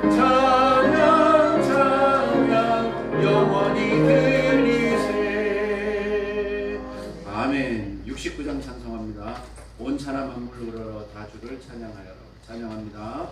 찬양 찬양 영원히 들리세. 아멘. 69장 찬송합니다. 온 천하 만물을 우러러 다 주를 찬양하여라. 찬양합니다.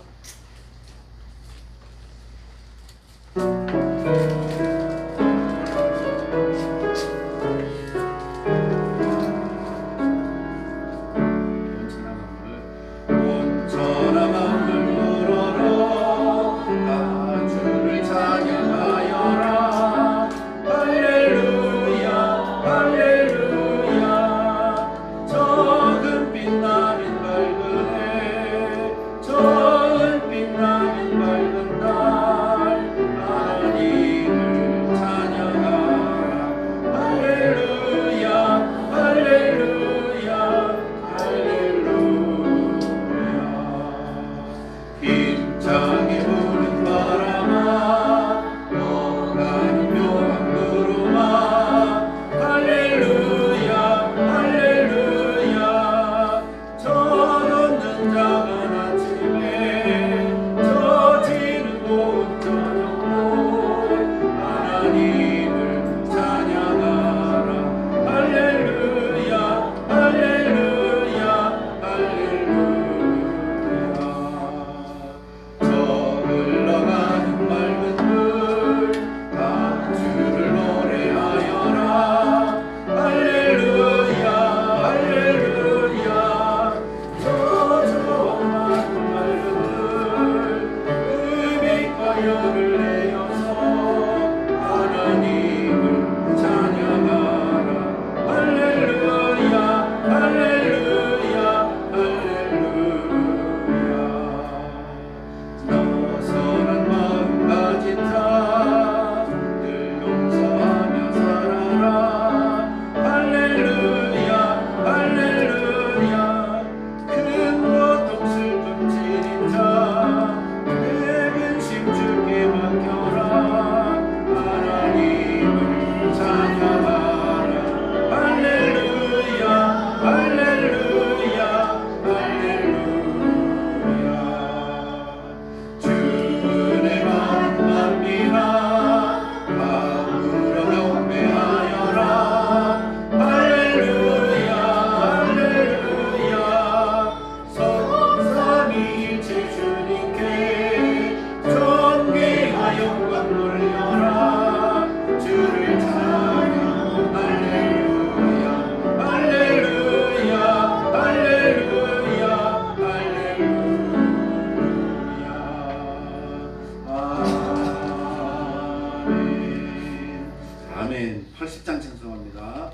아멘. 80장 찬송합니다.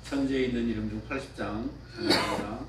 천지에 있는 이름 중 80장 찬송합니다.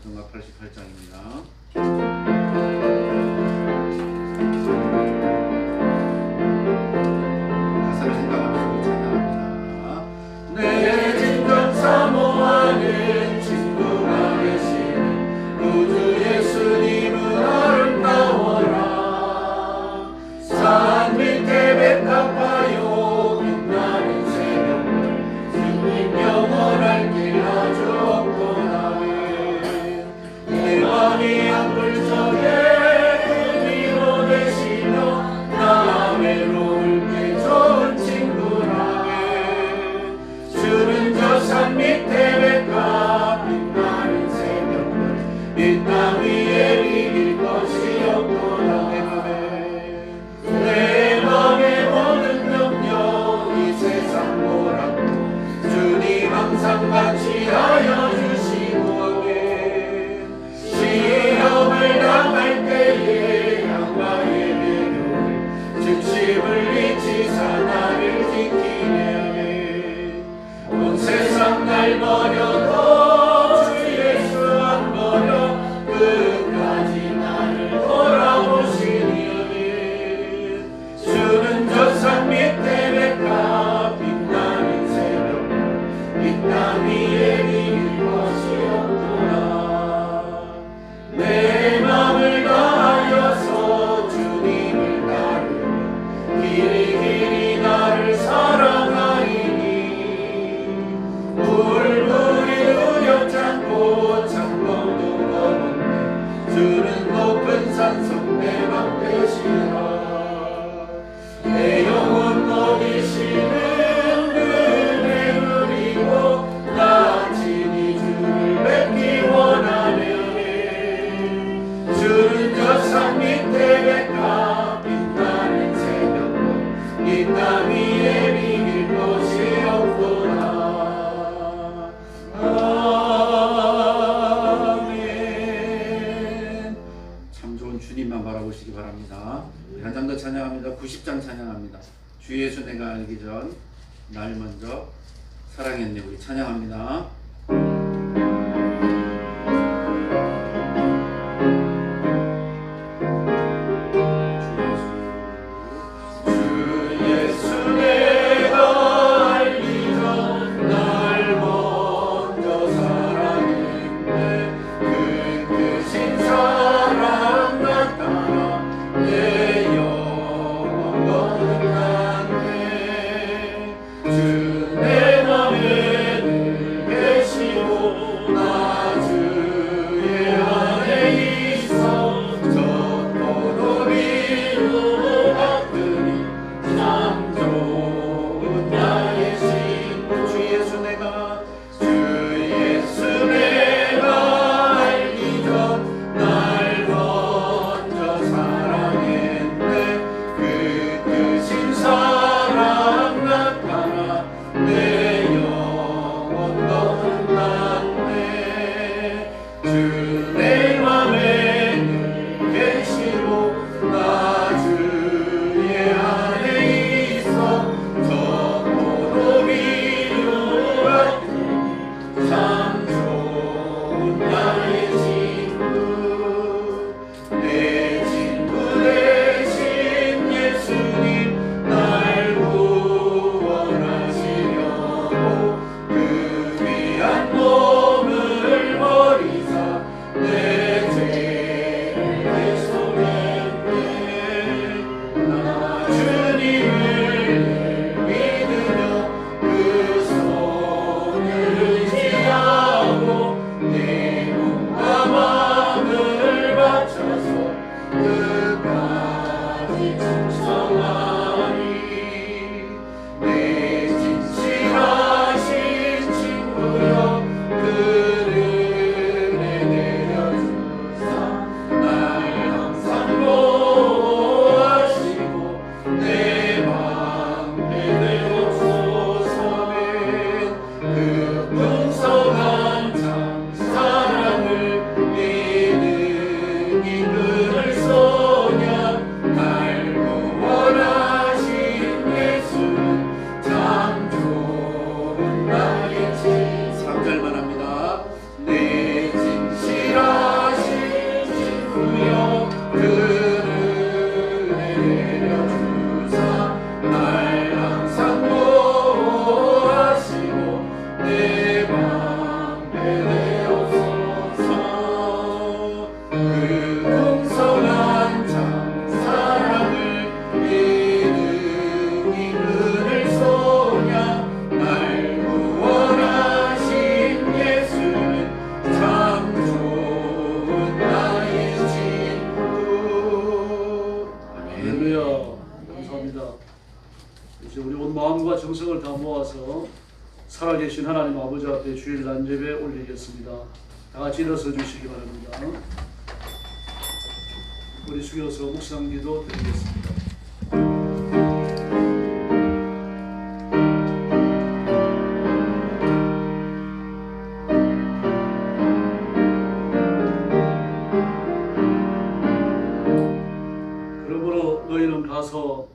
찬송가 88장입니다. 가사를 생각하면서 찬양합니다. 내 진정 사모하는 친구가 계시는 구주 예수님은 아름다워라. 산 밑에 백합화요 빛나는 새벽별 주님 영원할 길 아주 없구나. 내 맘이 아플 적에 그 위로 되시며 나 외로울 때 좋은 친구라네. 주는 저 산 밑에 백합 빛나는 새벽별 이 땅 위에 이길 것이 없구나. 내 맘의 모든 염려 이 세상 뭐라고 주님 항상 같이 하여 주시고 시험을 당할 때에 양과의 배교를 즉심을 잊히사 나를 지키네. 온 세상 날 버려도 주 예수 안 버려 끝까지 나를 돌아보시니. 주는 저 산 밑에 백합 빛나는 새벽 이 땅 위에 이길 것이 없구나. 내 맘을 다하여서 주님을 따르며 길이 나를 사랑하리니. 물물이 두렵잖고 창공도 넘었네. 주는 높은 산성 내 맘 되시라. 내 영혼 먹이시는 은혜 누리고 나 친히 주를 뵙기 원하네. 주는 저 산 밑에 백합 빛나는 새벽별 이 땅 위에 이길 것이 없구나. 아멘. 참 좋은 주님만 바라보시기 바랍니다. 한 장 더 찬양합니다. 90장 찬양합니다. 주 예수 내가 알기 전 날 먼저 사랑했네. 우리 찬양합니다. 내 맘에 늘 계시고 내 모아서 살아계신 하나님 아버지 앞에 주일 난제배 올리겠습니다. 다 같이 일어서 주시기 바랍니다. 우리 숙여서 묵상기도 드리겠습니다. 그러므로 너희는 가서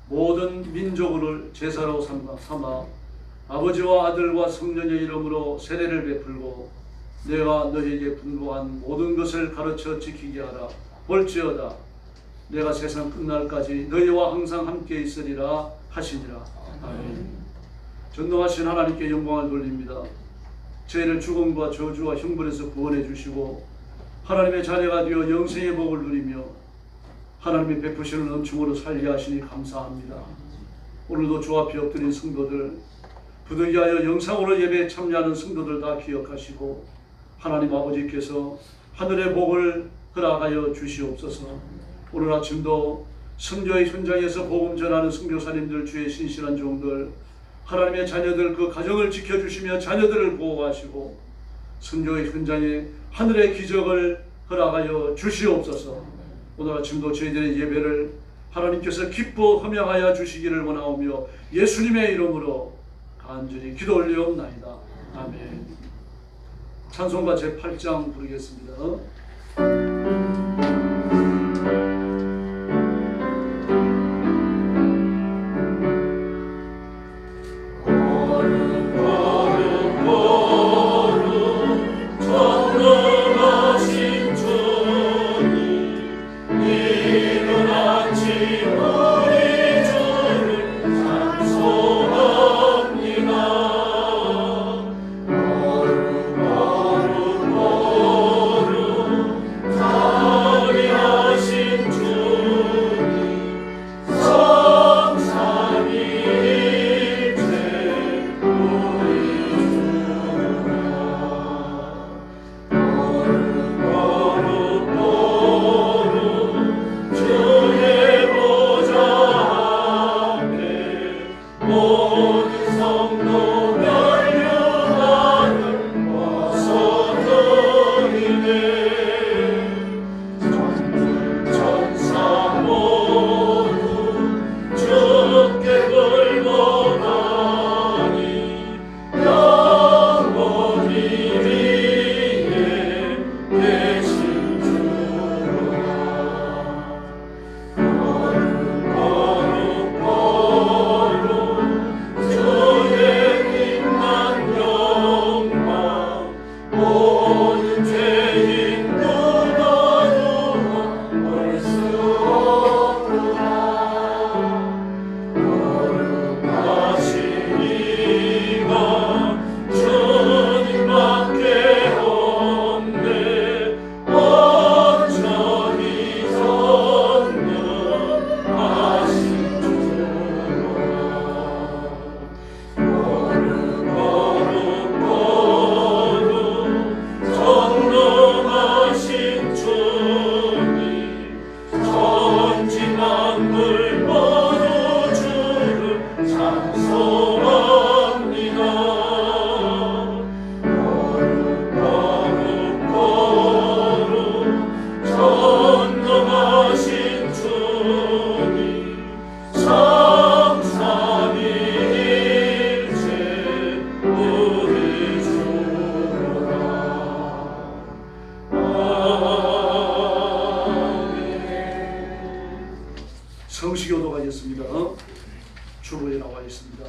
모든 민족을 제사로 삼아 아버지와 아들과 성령의 이름으로 세례를 베풀고 내가 너희에게 분부한 모든 것을 가르쳐 지키게 하라. 볼지어다 내가 세상 끝날까지 너희와 항상 함께 있으리라 하시니라. 아멘. 전능하신 하나님께 영광을 돌립니다. 저희를 죽음과 저주와 형벌에서 구원해 주시고 하나님의 자녀가 되어 영생의 복을 누리며 하나님의 베푸시는 은총으로 살게 하시니 감사합니다. 오늘도 주 앞에 엎드린 성도들, 부득이하여 영상으로 예배에 참여하는 성도들 다 기억하시고 하나님 아버지께서 하늘의 복을 허락하여 주시옵소서. 오늘 아침도 선교의 현장에서 복음 전하는 선교사님들, 주의 신실한 종들, 하나님의 자녀들 그 가정을 지켜주시며 자녀들을 보호하시고 선교의 현장에 하늘의 기적을 허락하여 주시옵소서. 오늘 아침도 저희들의 예배를 하나님께서 기뻐 흠양하여 주시기를 원하오며 예수님의 이름으로 간절히 기도 올리옵나이다. 아멘. 찬송가 제8장 부르겠습니다. 성시교도 가겠습니다. 주보에 나와 있습니다.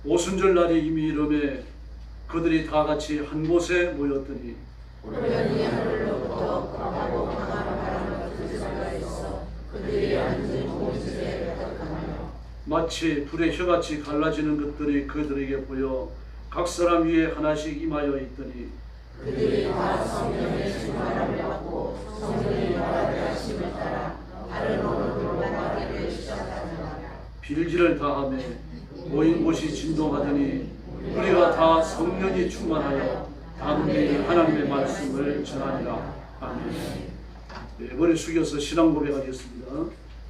오순절 날이 이미 이름에 그들이 다 같이 한 곳에 모였더니 우연히 하늘로부터 강하고 강한 바람을 불 수가 있어 그들이 앉은 곳에 가득하며 마치 불의 혀같이 갈라지는 것들이 그들에게 보여 각 사람 위에 하나씩 임하여 있더니 그들이 다 성령의 충만함을 받고 성령의 말하게 하심을 따라 다른 언어로 말하기를 시작하며 빌기를 다하며 모인 곳이 진동하더니 우리가 다 성령이 충만하여 담대히 하나님의 말씀을 전하니라. 아멘. 네, 머리 숙여서 신앙 고백하겠습니다.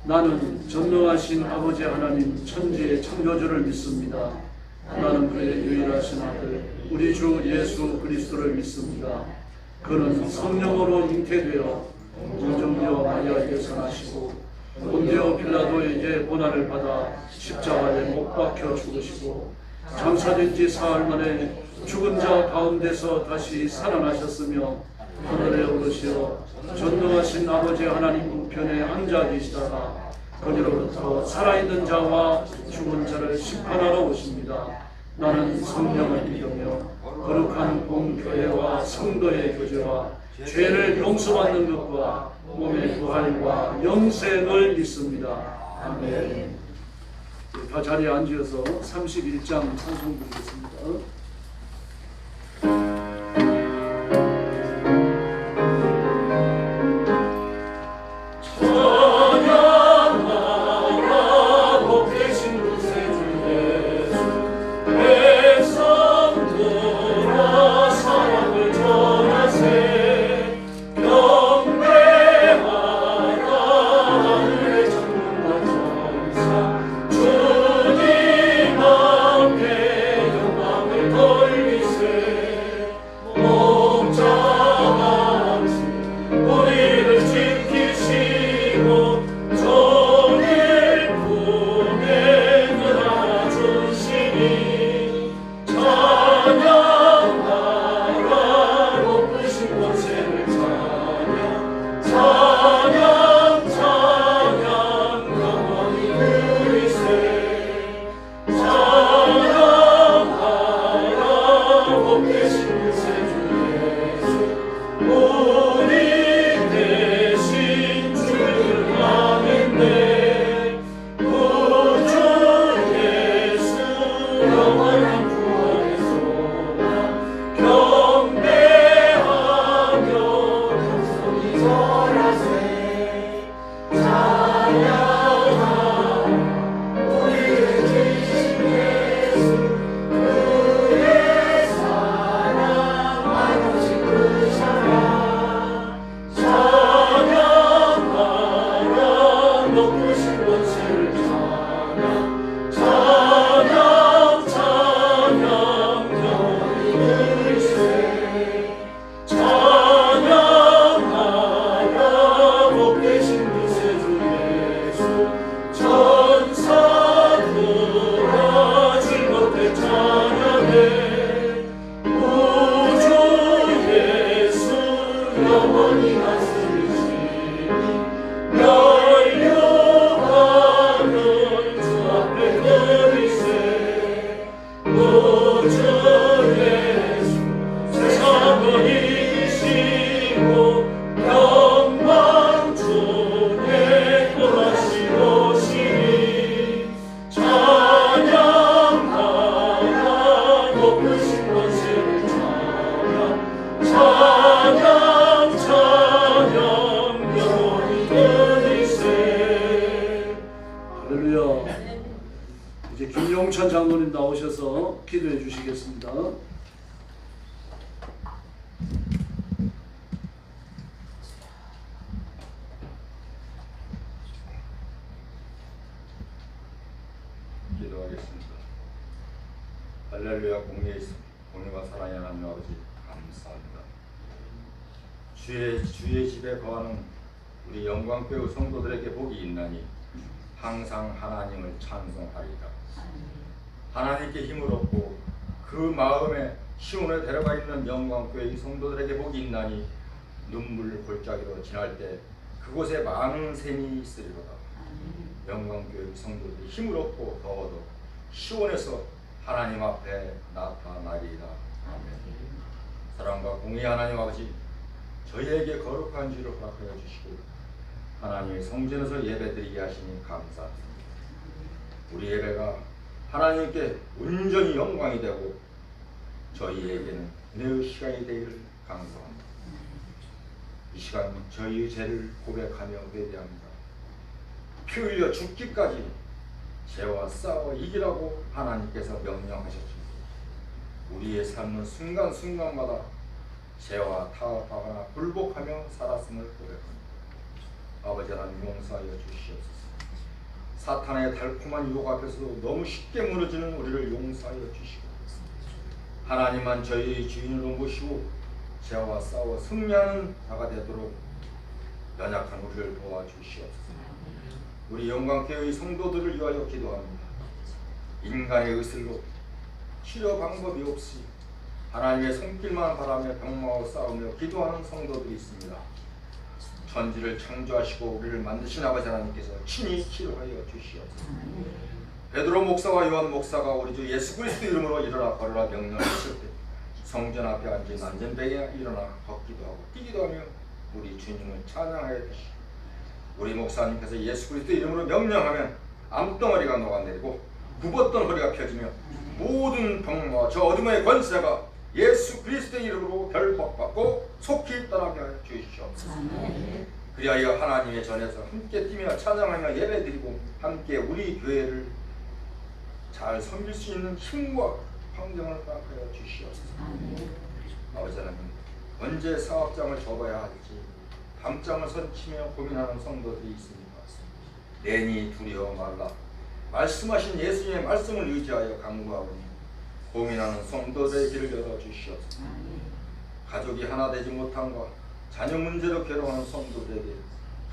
나는 전능하신 아버지 하나님 천지의 창조주를 믿습니다. 나는 그의 유일하신 아들 우리 주 예수 그리스도를 믿습니다. 그는 성령으로 잉태되어 공정녀 마리아에게서 나시고 본디오 빌라도에게 고난을 받아 십자가에 못 박혀 죽으시고 장사된 지 사흘 만에 죽은 자 가운데서 다시 살아나셨으며 하늘에 오르시어 전능하신 아버지 하나님 우편에 앉아 계시다가 거기로부터 살아있는 자와 죽은 자를 심판하러 오십니다. 나는 성령을 믿으며 거룩한 공교회와 성도의 교제와 죄를 용서받는 것과 몸의 부활과 영생을 믿습니다. 아멘. 다 자리에 앉으셔서 31장 찬송 드리겠습니다. 이제 김용찬 장로님 나오셔서 기도해 주시겠습니다. 기도하겠습니다. 할렐루야. 공의와 사랑의 하나님 아버지 감사합니다. 주의 집에 거하는 우리 영광배우 성도들에게 복이 있나니 항상 하나님을 찬송하리라. 하나님께 힘을 얻고 그 마음에 시온에 데려가 있는 영광교회 성도들에게 복이 있나니 눈물 골짜기로 지날 때 그곳에 많은 샘이 있으리로다. 영광교회 성도들이 힘을 얻고 더워도 시온에서 하나님 앞에 나타나리이다. 아멘. 사랑과 공의 하나님 아버지, 저희에게 거룩한 주를 허락하여 주시고 하나님의 성전에서 예배드리게 하시니 감사합니다. 우리 예배가 하나님께 온전히 영광이 되고 저희에게는 은혜의 시간이 되기를 간구합니다. 이 시간 저희의 죄를 고백하며 회개합니다. 피 흘려 죽기까지 죄와 싸워 이기라고 하나님께서 명령하셨습니다. 우리의 삶은 순간순간마다 죄와 타협하거나 굴복하며 살았음을 고백합니다. 아버지 하나님 용서하여 주시옵소서. 사탄의 달콤한 유혹 앞에서도 너무 쉽게 무너지는 우리를 용서하여 주시고 하나님만 저희의 주인으로 모시고 죄와 싸워 승리하는 자가 되도록 연약한 우리를 도와주시옵소서. 우리 영광교회의 성도들을 위하여 기도합니다. 인간의 의술로 치료 방법이 없이 하나님의 손길만 바라며 병마와 싸우며 기도하는 성도들이 있습니다. 천지를 창조하시고 우리를 만드신 아버지 하나님께서 친히 치료하여 주시옵소서. 베드로 목사와 요한 목사가 우리 주 예수 그리스도 이름으로 일어나 걸으라 명령하실 때 성전 앞에 앉은 안전뱅이가 일어나 걷기도 하고 뛰기도 하며 우리 주님을 찬양하여 주시고 우리 목사님께서 예수 그리스도 이름으로 명령하면 암덩어리가 녹아내리고 굽었던 허리가 펴지며 모든 병마와 저 어둠의 권세가 예수 그리스도의 이름으로 결박받고 속히 떠나게 하여 주시옵소서. 그리하여 하나님의 전에서 함께 뛰며 찬양하며 예배드리고 함께 우리 교회를 잘 섬길 수 있는 힘과 환경을 허락하여 주시옵소서. 아버지 하나님, 언제 사업장을 접어야 할지 밤잠을 설치며 고민하는 성도들이 있습니다. 내니 두려워 말라. 말씀하신 예수님의 말씀을 의지하여 간구하오니 고민하는 성도들의 길을 열어주시옵소서. 가족이 하나 되지 못함과 자녀 문제로 괴로워하는 성도들에게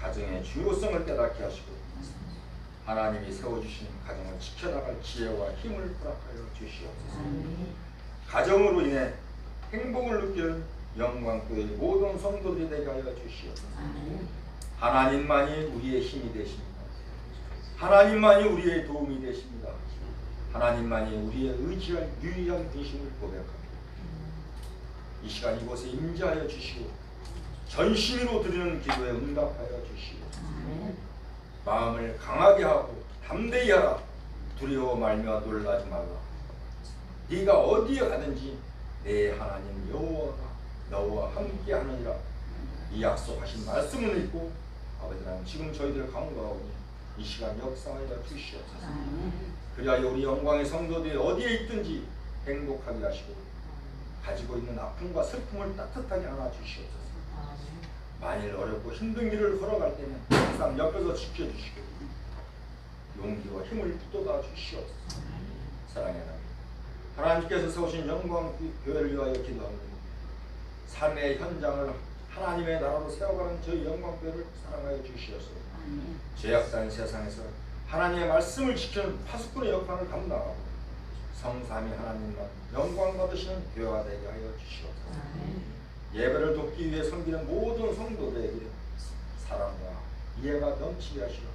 가정의 중요성을 깨닫게 하시고 하나님이 세워주신 가정을 지켜나갈 지혜와 힘을 허락하여 주시옵소서. 가정으로 인해 행복을 느끼는 영광교회의 모든 성도들이 되게 하여 주시옵소서. 하나님만이 우리의 힘이 되십니다. 하나님만이 우리의 도움이 되십니다. 하나님만이 우리의 의지할 유일한 되심을 고백합니다. 이 시간 이곳에 임재하여 주시고 전심으로 드리는 기도에 응답하여 주시고 마음을 강하게 하고 담대히 하라. 두려워 말며 놀라지 말라. 네가 어디에 가든지 내 하나님 여호와가 너와 함께 하느니라. 이 약속하신 말씀을 믿고 아버지 하나님 지금 저희들을 강구하오니 이 시간 역사하여 주시옵소서. 그리하여 우리 영광의 성도들이 어디에 있든지 행복하게 하시고 가지고 있는 아픔과 슬픔을 따뜻하게 안아주시옵소서. 만일 어렵고 힘든 길을 걸어갈 때는 항상 옆에서 지켜주시고 용기와 힘을 북돋아 주시옵소서. 사랑의 하나님, 하나님께서 세우신 영광 교회를 위하여 기도합니다. 삶의 현장을 하나님의 나라로 세워가는 저희 영광교회를 사랑하여 주시옵소서. 죄악된 세상에서 하나님의 말씀을 지키는 파수꾼의 역할을 감당하고 성삼위 하나님만 영광 받으시는 교회가 되게 하여 주시옵소서. 예배를 돕기 위해 섬기는 모든 성도들에게 사랑과 이해가 넘치게 하시고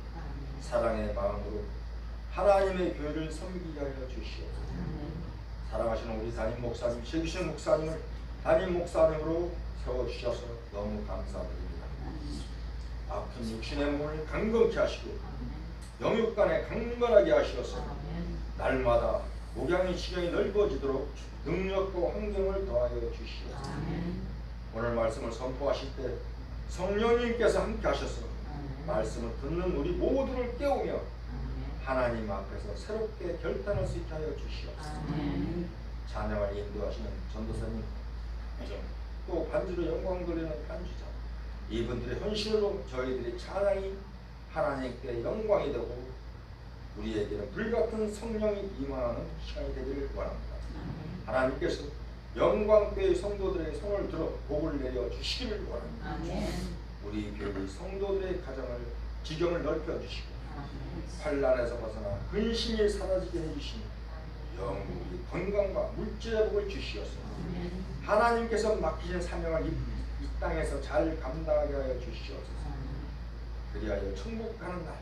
사랑의 마음으로 하나님의 교회를 섬기게 하여 주시옵소서. 사랑하시는 우리 담임 목사님, 최기신 목사님을 담임 목사님으로 세워주셔서 너무 감사드립니다. 아픈 육신의 몸을 강건케 하시고 영육간에 강건하게 하시어서 날마다 목양의 지경이 넓어지도록 능력과 환경을 더하여 주시옵소서. 오늘 말씀을 선포하실 때 성령님께서 함께 하셔서 말씀을 듣는 우리 모두를 깨우며 하나님 앞에서 새롭게 결단할 수 있게 하여 주시옵소서. 찬양을 인도하시는 전도사님, 또 반주로 영광 돌리는 반주자, 이분들의 헌신으로 저희들의 찬양이 하나님께 영광이 되고 우리에게는 불같은 성령이 임하는 시간이 되기를 원합니다. 하나님께서 영광교회 성도들의 손을 들어 복을 내려 주시기를 원합니다. 우리 교회 성도들의 가정을 지경을 넓혀 주시고 환난에서 벗어나 근심이 사라지게 해주시며 영구히 건강과 물질의 복을 주시옵소서. 하나님께서 맡기신 사명을 이 땅에서 잘 감당하게 하여 주시옵소서. 그리하여 천국 가는 날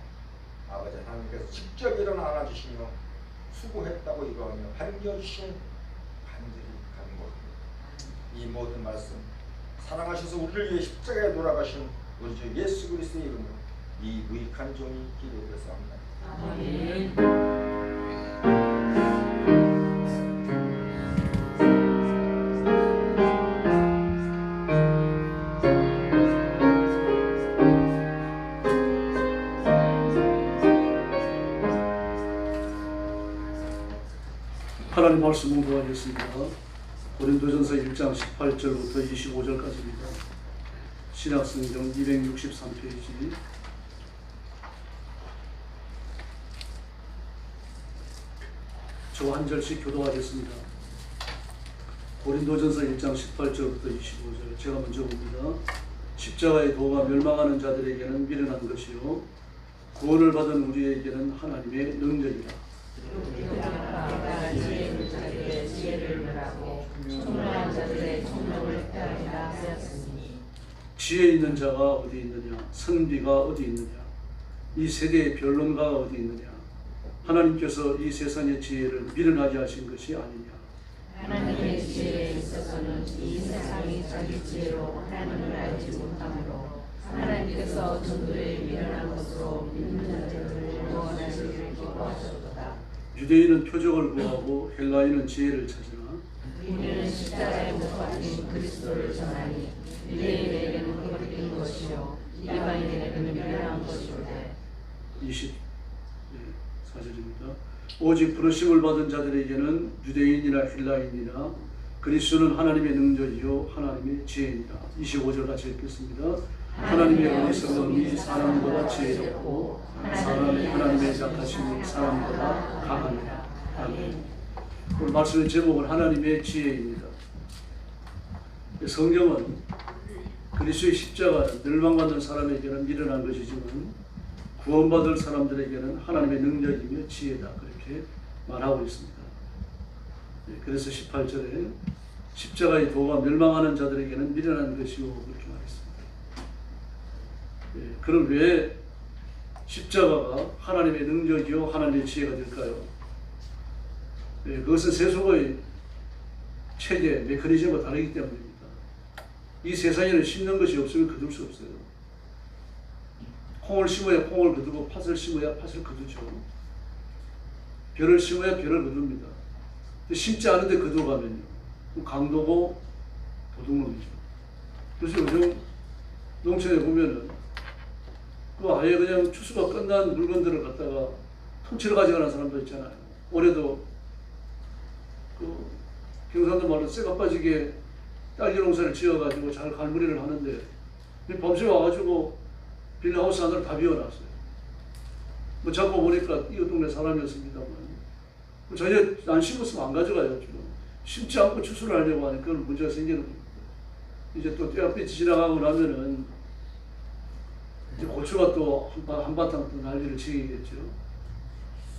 아버지 하나님께서 직접 일어나 안아주시며 수고했다고 이루어하며 반겨주시는 간절히 간구합니다. 이 모든 말씀 사랑하셔서 우리를 위해 십자가에 돌아가신 우리 주 예수 그리스도의 이름으로 이 무익한 종이 기도드렸사옵나이다. 아멘. 하나님 말씀 공부하겠습니다. 고린도전서 1장 18절부터 25절까지입니다. 신약성경 263페이지. 저와 한 절씩 교도하겠습니다. 고린도전서 1장 18절부터 25절 제가 먼저 봅니다. 십자가의 도가 멸망하는 자들에게는 미련한 것이요 구원을 받은 우리에게는 하나님의 능력이라. 내가 지혜를 자들의 지혜를 멸하고 총명한 자들의 총명을 폐하리라 하였으니. 지혜 있는 자가 어디 있느냐? 선비가 어디 있느냐? 이 세대의 변론가가 어디 있느냐? 하나님께서 이 세상의 지혜를 미련하게 하신 것이 아니냐? 하나님의 지혜에 있어서는 이 세상이 자기 지혜로 하나님을 알지 못하므로 하나님께서 전도에 미련한 것으로 믿는 자들을 구원하시기를 기뻐하셨도다. 유대인은 표적을 구하고 헬라인은 지혜를 찾으나 우리는 십자가에 못 박힌 그리스도를 전하니 유대인에게는 헛된 것이요 이방인에게는 미련한 것이로되. 24절입니다. 오직 부르심을 받은 자들에게는 유대인이나 헬라인이나 그리스도는 하나님의 능력이요 하나님의 지혜니라. 25절 같이 읽겠습니다. 하나님의 어리석음이 사람보다 지혜롭고 하나님의 약하심이 사람보다 강하니라. 아멘. 오늘 말씀의 제목은 하나님의 지혜입니다. 성경은 그리스도의 십자가는 멸망받는 사람에게는 미련한 것이지만 구원받을 사람들에게는 하나님의 능력이며 지혜다 그렇게 말하고 있습니다. 그래서 18절에 십자가의 도가 멸망하는 자들에게는 미련한 것이요 그렇게 말했습니다. 그럼 왜 십자가가 하나님의 능력이요 하나님의 지혜가 될까요? 그것은 세속의 체계, 메커니즘과 다르기 때문입니다. 이 세상에는 심는 것이 없으면 거둘 수 없어요. 콩을 심어야 콩을 거두고 팥을 심어야 팥을 거두죠. 벼를 심어야 벼를 거둡니다. 심지 않은데 거두어가면요 강도고 도둑놈이죠. 그래서 요즘 농촌에 보면은 그 아예 그냥 추수가 끝난 물건들을 갖다가 통째로 가져가는 사람도 있잖아요. 올해도 그 경상도 말로 쇠가 빠지게 딸기 농사를 지어가지고 잘 갈무리를 하는데 밤새 와가지고 빌라하우스 하나를 다 비워놨어요. 뭐 잡고 보니까 이웃 동네 사람이었습니다만 전혀 안 심었으면 안 가져가요. 지금 심지 않고 추수를 하려고 하니까 문제가 생기는 겁니다. 이제 또 때가 지나가고 나면은 이제 고추가 또 한바탕 또 난리를 치겠죠.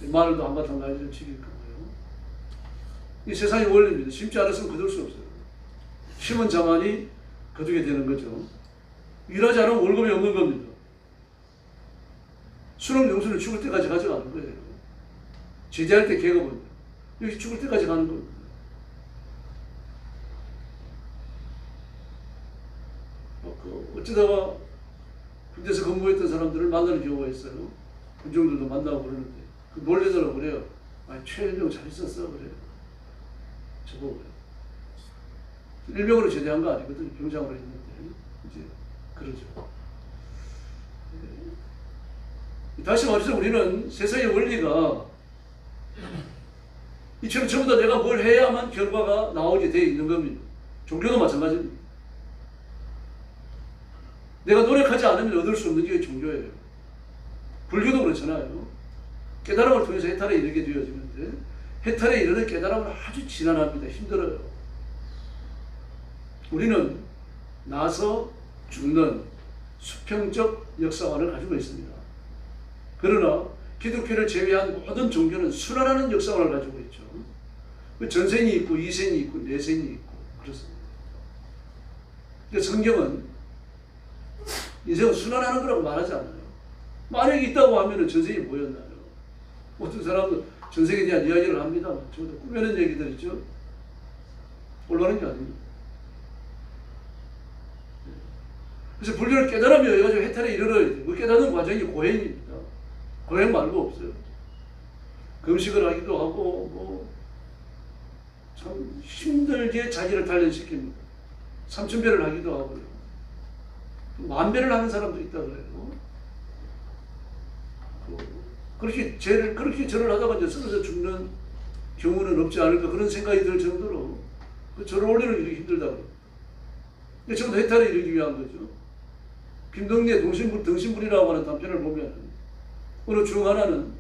마늘도 한바탕 난리를 치길 거예요. 이 세상의 원리입니다. 심지 않았으면 거둘 수 없어요. 심은 자만이 거두게 되는 거죠. 일하지 않으면 월급이 없는 겁니다. 수능 영수는 죽을 때까지 가져가는 거예요. 제대할 때 계급은 여기 죽을 때까지 가는 겁니다. 어쩌다가 군대에서 근무했던 사람들을 만나는 경우가 있어요. 군종들도 만나고 그러는데 놀래더라고 그래요. 아니 최일병 잘 있었어 그래요. 저보고요. 일병으로 제대한 거 아니거든요. 병장으로 했는데 이제 그러죠. 다시 말해서 우리는 세상의 원리가 이처럼 전부 다 내가 뭘 해야만 결과가 나오게 되어 있는 겁니다. 종교도 마찬가지입니다. 내가 노력하지 않으면 얻을 수 없는 게 종교예요. 불교도 그렇잖아요. 깨달음을 통해서 해탈에 이르게 되어지는데 해탈에 이르는 깨달음은 아주 지난합니다. 힘들어요. 우리는 나서 죽는 수평적 역사관을 가지고 있습니다. 그러나 기독교를 제외한 모든 종교는 순환하는 역사관을 가지고 있죠. 전생이 있고 이생이 있고 내생이 있고 그렇습니다. 그러니까 성경은 인생은 순환하는 거라고 말하지 않아요. 만약에 있다고 하면 전생이 뭐였나요? 어떤 사람은 전생에 대한 이야기를 합니다. 저도 꾸며낸 얘기들이죠. 올바른 게 아닙니다. 그래서 불교를 깨달으며 해가지고 해탈에 이르러야 돼요. 그 깨닫는 과정이 고행입니다. 고행 말고 없어요. 금식을 하기도 하고 참 힘들게 자기를 단련시킵니다. 삼천배를 하기도 하고요. 만배를 하는 사람도 있다 그래요. 그렇게 절을 하다가 이제 쓰러져 죽는 경우는 없지 않을까 그런 생각이 들 정도로 그 절을 올리는 일이 힘들다 그래요. 근데 전부 해탈에 이르기 위한 거죠. 김덕리의 등신불이라고 하는 단편을 보면 어느 중 하나는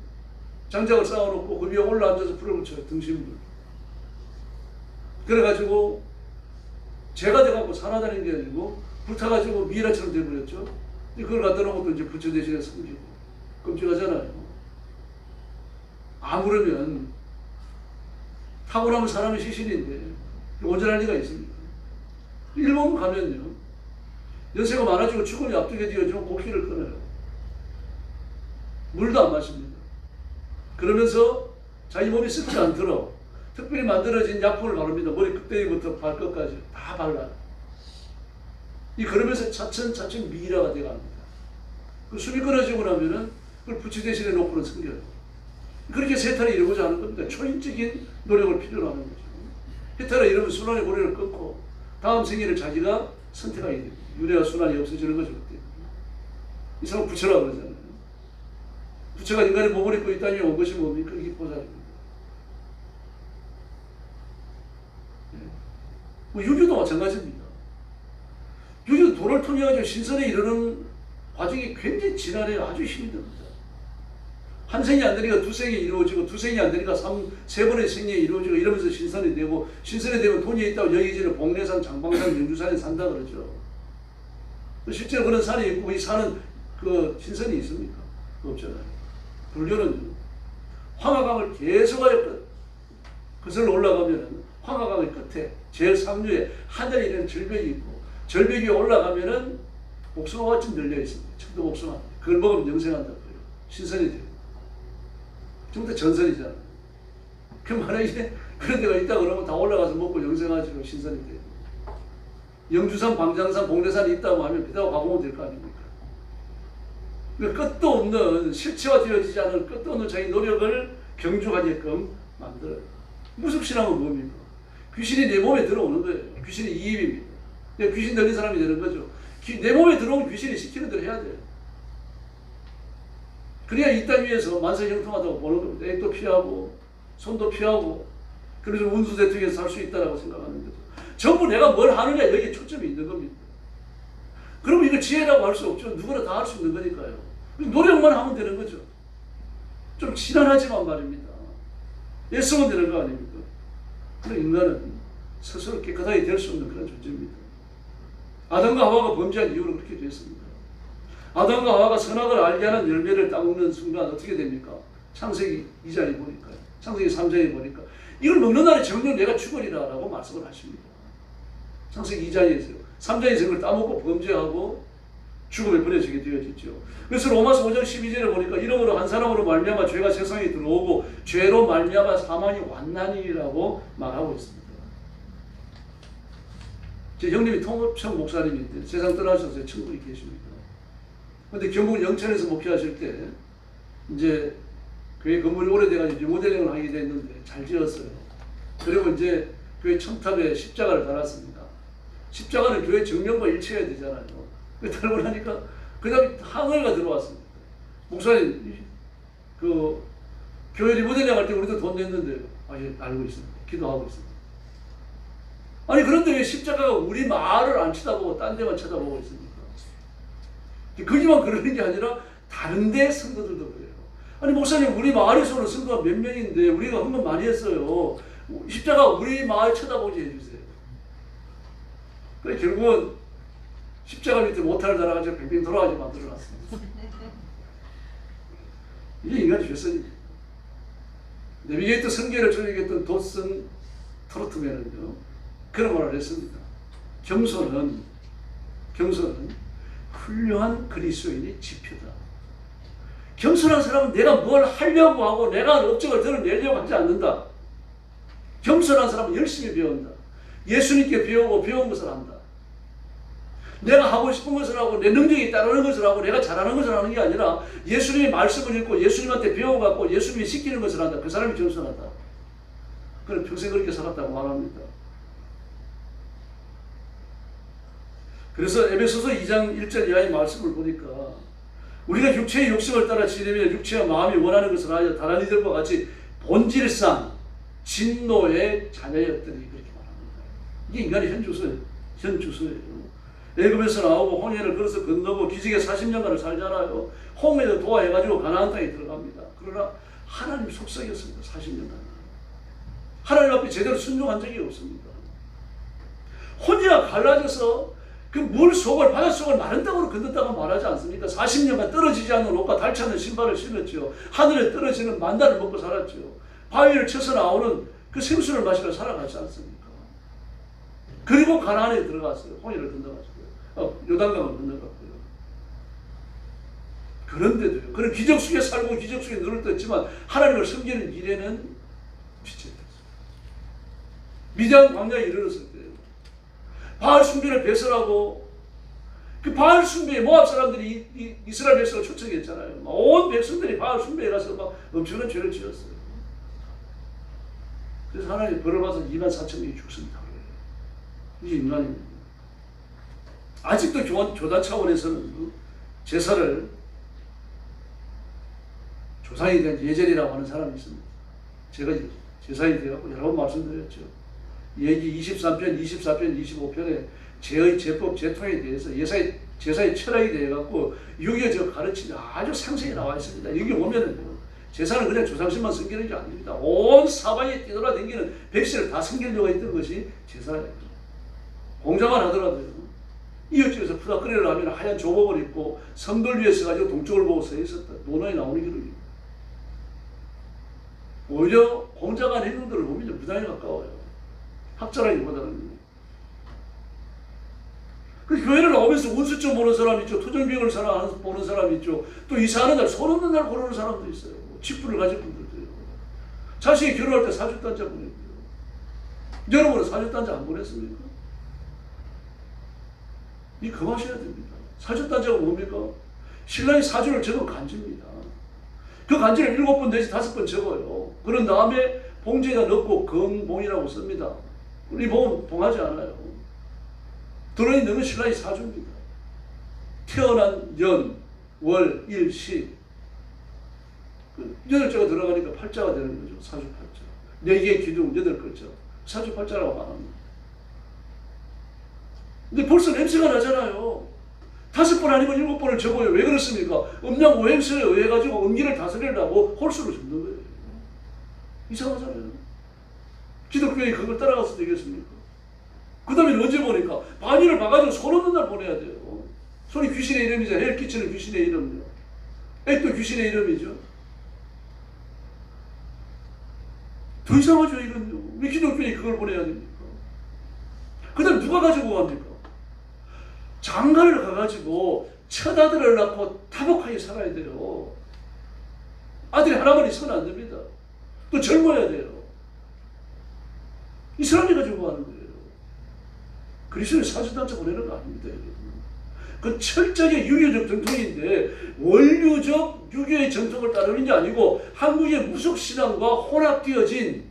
장작을 쌓아놓고 그 위에 올라앉아서 불을 붙여요. 등심을. 그래가지고 재가 돼갖고 산화다니는 게 아니고 불타가지고 미이라처럼 돼버렸죠. 그걸 갖다 놓고 또 이제 부처 대신에 섬기고 끔찍하잖아요. 아무러면 타고나면 사람이 시신인데 온전할 리가 있습니까? 일본 가면요, 연세가 많아지고 죽음이 앞두게 되어지면 고기를 끊어요. 물도 안 마십니다. 그러면서 자기 몸이 썩지 않도록 특별히 만들어진 약품을 바릅니다. 머리 끝대기부터 발끝까지 다 발라요. 그러면서 차츰 미이라가 되어갑니다. 그 숨이 끊어지고 나면은 그걸 부처 대신에 놓고는 섬겨요. 그렇게 세탈을 이루고자 하는 겁니다. 초인적인 노력을 필요로 하는 거죠. 해탈을 이루면 순환의 고리를 끊고 다음 생애를 자기가 선택하게 됩니다. 유래와 순환이 없어지는 거죠. 그때. 이 사람 부처라고 그러잖아요. 부처가 인간의 몸을 입고 이 땅에 온 것이 뭡니까? 이게 보살입니다. 유교도 마찬가지입니다. 유교도 도를 통해가지고 신선에 이르는 과정이 굉장히 지난해 아주 힘이 듭니다. 한 생이 안 되니까 두 생이 이루어지고 두 생이 안 되니까 세 번의 생이 이루어지고 이러면서 신선이 되고 신선이 되면 돈이 있다고 여기저기 복례산, 장방산, 영주산에 산다 그러죠. 실제로 그런 산이 있고 이 산은 그 신선이 있습니까? 없잖아요. 불교는 황하강을 계속하여 그슬러 올라가면은 황하강의 끝에 제일 상류에 하늘에 있는 절벽이 있고 절벽 위에 올라가면은 복숭아같이 널려 있습니다. 청도 복숭아. 그걸 먹으면 영생한다고요. 신선이 돼요. 전부 다 전선이잖아요. 그 만약에 그런 데가 있다 그러면 다 올라가서 먹고 영생하시고 신선이 돼요. 영주산, 광장산, 복례산이 있다고 하면 비다고 가보면 될 거 아닙니까? 그러니까 끝도 없는 실체화되어지지 않은 끝도 없는 자기 노력을 경주하게끔 만들어요. 무속신앙은 뭡니까? 귀신이 내 몸에 들어오는 거예요. 귀신이 이입입니다. 귀신 들린 사람이 되는 거죠. 내 몸에 들어오면 귀신이 시키는 대로 해야 돼요. 그래야 이 땅 위에서 만사형통하다고 보는 겁니다. 액도 피하고 손도 피하고 그래서 운수대통에서 살 수 있다고 생각하는 거죠. 전부 내가 뭘 하느냐 여기에 초점이 있는 겁니다. 그러면 이거 지혜라고 할 수 없죠. 누구나 다 할 수 있는 거니까요. 노력만 하면 되는 거죠. 좀 지난하지만 말입니다. 애쓰면 되는 거 아닙니까? 그런 인간은 스스로 깨끗하게 될 수 없는 그런 존재입니다. 아담과 하와가 범죄한 이유로 그렇게 됐습니다. 아담과 하와가 선악을 알게 하는 열매를 따먹는 순간 어떻게 됩니까? 창세기 2장에 보니까요. 창세기 3장에 보니까 이걸 먹는 날에 정녕 내가 죽으리라 라고 말씀을 하십니다. 창세기 2장에서요. 3장에서 이걸 따먹고 범죄하고 죽음에 버려지게 되어졌죠. 그래서 로마서 5장 12절에 보니까 이러므로 한 사람으로 말미암아 죄가 세상에 들어오고 죄로 말미암아 사망이 왔나니라고 말하고 있습니다. 제 형님이 통업청 목사님인데 세상 떠나셔서 천국에 계십니다. 근데 경북 영천에서 목회하실 때 이제 교회 건물이 오래돼가지고 리모델링을 하게 됐는데 잘 지었어요. 그리고 이제 교회 첨탑에 십자가를 달았습니다. 십자가는 교회 정면과 일치해야 되잖아요. 달고 나니까 그 다음에 항해가 들어왔습니다. 목사님 그 교회 리모델링 할 때 우리도 돈 냈는데 예, 알고 있습니다. 기도하고 있습니다. 아니 그런데 왜 십자가가 우리 마을을 안 쳐다보고 딴 데만 쳐다보고 있습니까? 거기만 그러는 게 아니라 다른 데 성도들도 그래요. 아니 목사님 우리 마을에서는 성도가 몇 명인데 우리가 헌금 많이 했어요. 십자가 우리 마을 쳐다보게 해주세요. 그래 결국은 십자가 밑에 모탈을 달아가지고 빙빙 돌아가게 만들어놨습니다. 이게 인간의 죄성입니다. 내비게이터 성계를 조직했던 도슨 트로트맨은요 그런 말을 했습니다. 겸손은 훌륭한 그리스도인의 지표다. 겸손한 사람은 내가 뭘 하려고 하고 내가 업적을 드러내려고 하지 않는다. 겸손한 사람은 열심히 배운다. 예수님께 배우고 배운 것을 한다. 내가 하고 싶은 것을 하고 내 능력이 따르는 것을 하고 내가 잘하는 것을 하는 게 아니라 예수님의 말씀을 읽고 예수님한테 배워갖고 예수님이 시키는 것을 한다. 그 사람이 겸손하다. 그는 평생 그렇게 살았다고 말합니다. 그래서 에베소서 2장 1절 이하의 말씀을 보니까 우리가 육체의 욕심을 따라 지내며 육체와 마음이 원하는 것을 하여 다른 이들과 같이 본질상 진노의 자녀였더니 그렇게 말합니다. 이게 인간의 현주소예요. 애굽에서 나오고 홍해를 걸어서 건너고 기적의 40년간을 살잖아요. 홍해도 도와해가지고 가나안 땅에 들어갑니다. 그러나 하나님 속삭였습니다. 40년간. 하나님 앞에 제대로 순종한 적이 없습니다. 혼자 갈라져서 그 물 속을, 바다 속을 마른 땅으로 건넜다고 말하지 않습니까? 40년간 떨어지지 않는 옷과 닳지 않는 신발을 신었죠. 하늘에 떨어지는 만나를 먹고 살았죠. 바위를 쳐서 나오는 그 생수를 마시러 살아가지 않습니까? 그리고 가나안에 들어갔어요. 홍해를 건너갔어요. 요단강을 건너갔고요. 그런데도요, 그런 기적 속에 살고 기적 속에 눈을 떴지만 하나님을 섬기는 일에는 지체됐어요. 미디안 광야에 이르렀을 때요, 바알 숭배를 배설하고, 그 바알 숭배에 모압 사람들이 이스라엘 백성을 초청했잖아요. 온 백성들이 바알 숭배에 가서 막 엄청난 죄를 지었어요. 그래서 하나님이 벌을 받아서 24,000명이 죽습니다. 이게 인간입니다. 아직도 교단 차원에서는 제사를 조상에 대한 예절이라고 하는 사람이 있습니다. 제가 제사에 대해 여러 번 말씀드렸죠. 예기 23편, 24편, 25편에 제의 제법, 제통에 대해서 제사의 철학에 대해 갖고 유교 가르침이 아주 상세히 나와 있습니다. 여기 보면은 제사는 그냥 조상신만 섬기는 게 아닙니다. 온 사방에 뛰돌아다니는 백성을 다 섬기려고 했던 것이 제사예요. 공자만 하더라도요, 이웃집에서 푸다거리를 하면 하얀 조복을 입고 성돌 위에 서가지고 동쪽을 보고 서 있었다. 논어에 나오는 기록입니다. 오히려 공자가 한 행동들을 보면 무당에 가까워요. 학자라기보다는. 그 교회를 나오면서 운수점 보는 사람이 있죠. 토정비용을 보는 사람이 있죠. 또 이사하는 날, 손 없는 날 고르는 사람도 있어요. 직분을 가진 분들도요. 자식이 결혼할 때 사주단자 보내고요. 여러분은 사주단자 안 보냈습니까? 이 금하셔야 됩니다. 사주단자가 뭡니까? 신랑이 사주를 적은 간지입니다. 그 간지를 7번 내지 5번 적어요. 그런 다음에 봉지에다 넣고 금봉이라고 씁니다. 우리 봉은 봉하지 않아요. 들어있는 너는 신랑이 사주입니다. 태어난 연, 월, 일, 시. 8자가 들어가니까 8자가 되는 거죠. 사주 8자. 4개의 기둥 8글자. 사주 8자라고 말합니다. 근데 벌써 냄새가 나잖아요. 5번 아니면 7번을 적어요. 왜 그렇습니까? 음양 오행설에 의해 가지고 음기를 다스리려고 홀수를 적는 거예요. 이상하잖아요. 기독교에 그걸 따라가서 되겠습니까? 그 다음에 언제 보니까 반일을 봐가지고 손 없는 날 보내야 돼요. 손이 귀신의 이름이죠. 해를 끼치는 귀신의 이름이요. 액도 귀신의 이름이죠. 더 이상하죠, 이건요. 왜 기독교에 그걸 보내야 됩니까? 그 다음에 누가 가지고 갑니까? 장가를 가가지고 첫 아들을 낳고 타복하게 살아야 돼요. 아들이 하나만 있으면 안 됩니다. 또 젊어야 돼요. 이 사람이 가지고 하는 거예요. 그리스도의 사주단자 보내는 거 아닙니다, 여러분. 그 철저하게 유교적 정통인데 원류적 유교의 정통을 따르는 게 아니고 한국의 무속신앙과 혼합되어진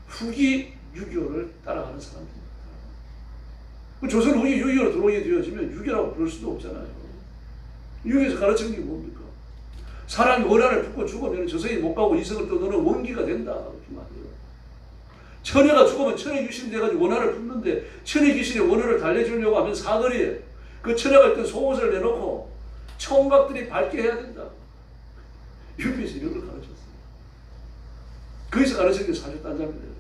후기 유교를 따라가는 사람입니다. 조선 후기 유교로 들어오게 되어지면 유교라고 부를 수도 없잖아요. 유교에서 가르치는 게 뭡니까? 사람이 원한을 품고 죽으면 저승이 못 가고 이승을 또 너는 원기가 된다. 이렇게 말해요. 처녀가 죽으면 처녀 귀신이 돼가지고 원한을 품는데 처녀 귀신이 원한을 달래주려고 하면 사거리에 그 처녀가 있던 속옷을 내놓고 총각들이 밝게 해야 된다. 유교에서 이런 걸 가르쳤어요. 거기서 가르치는 게 사주단자입니다.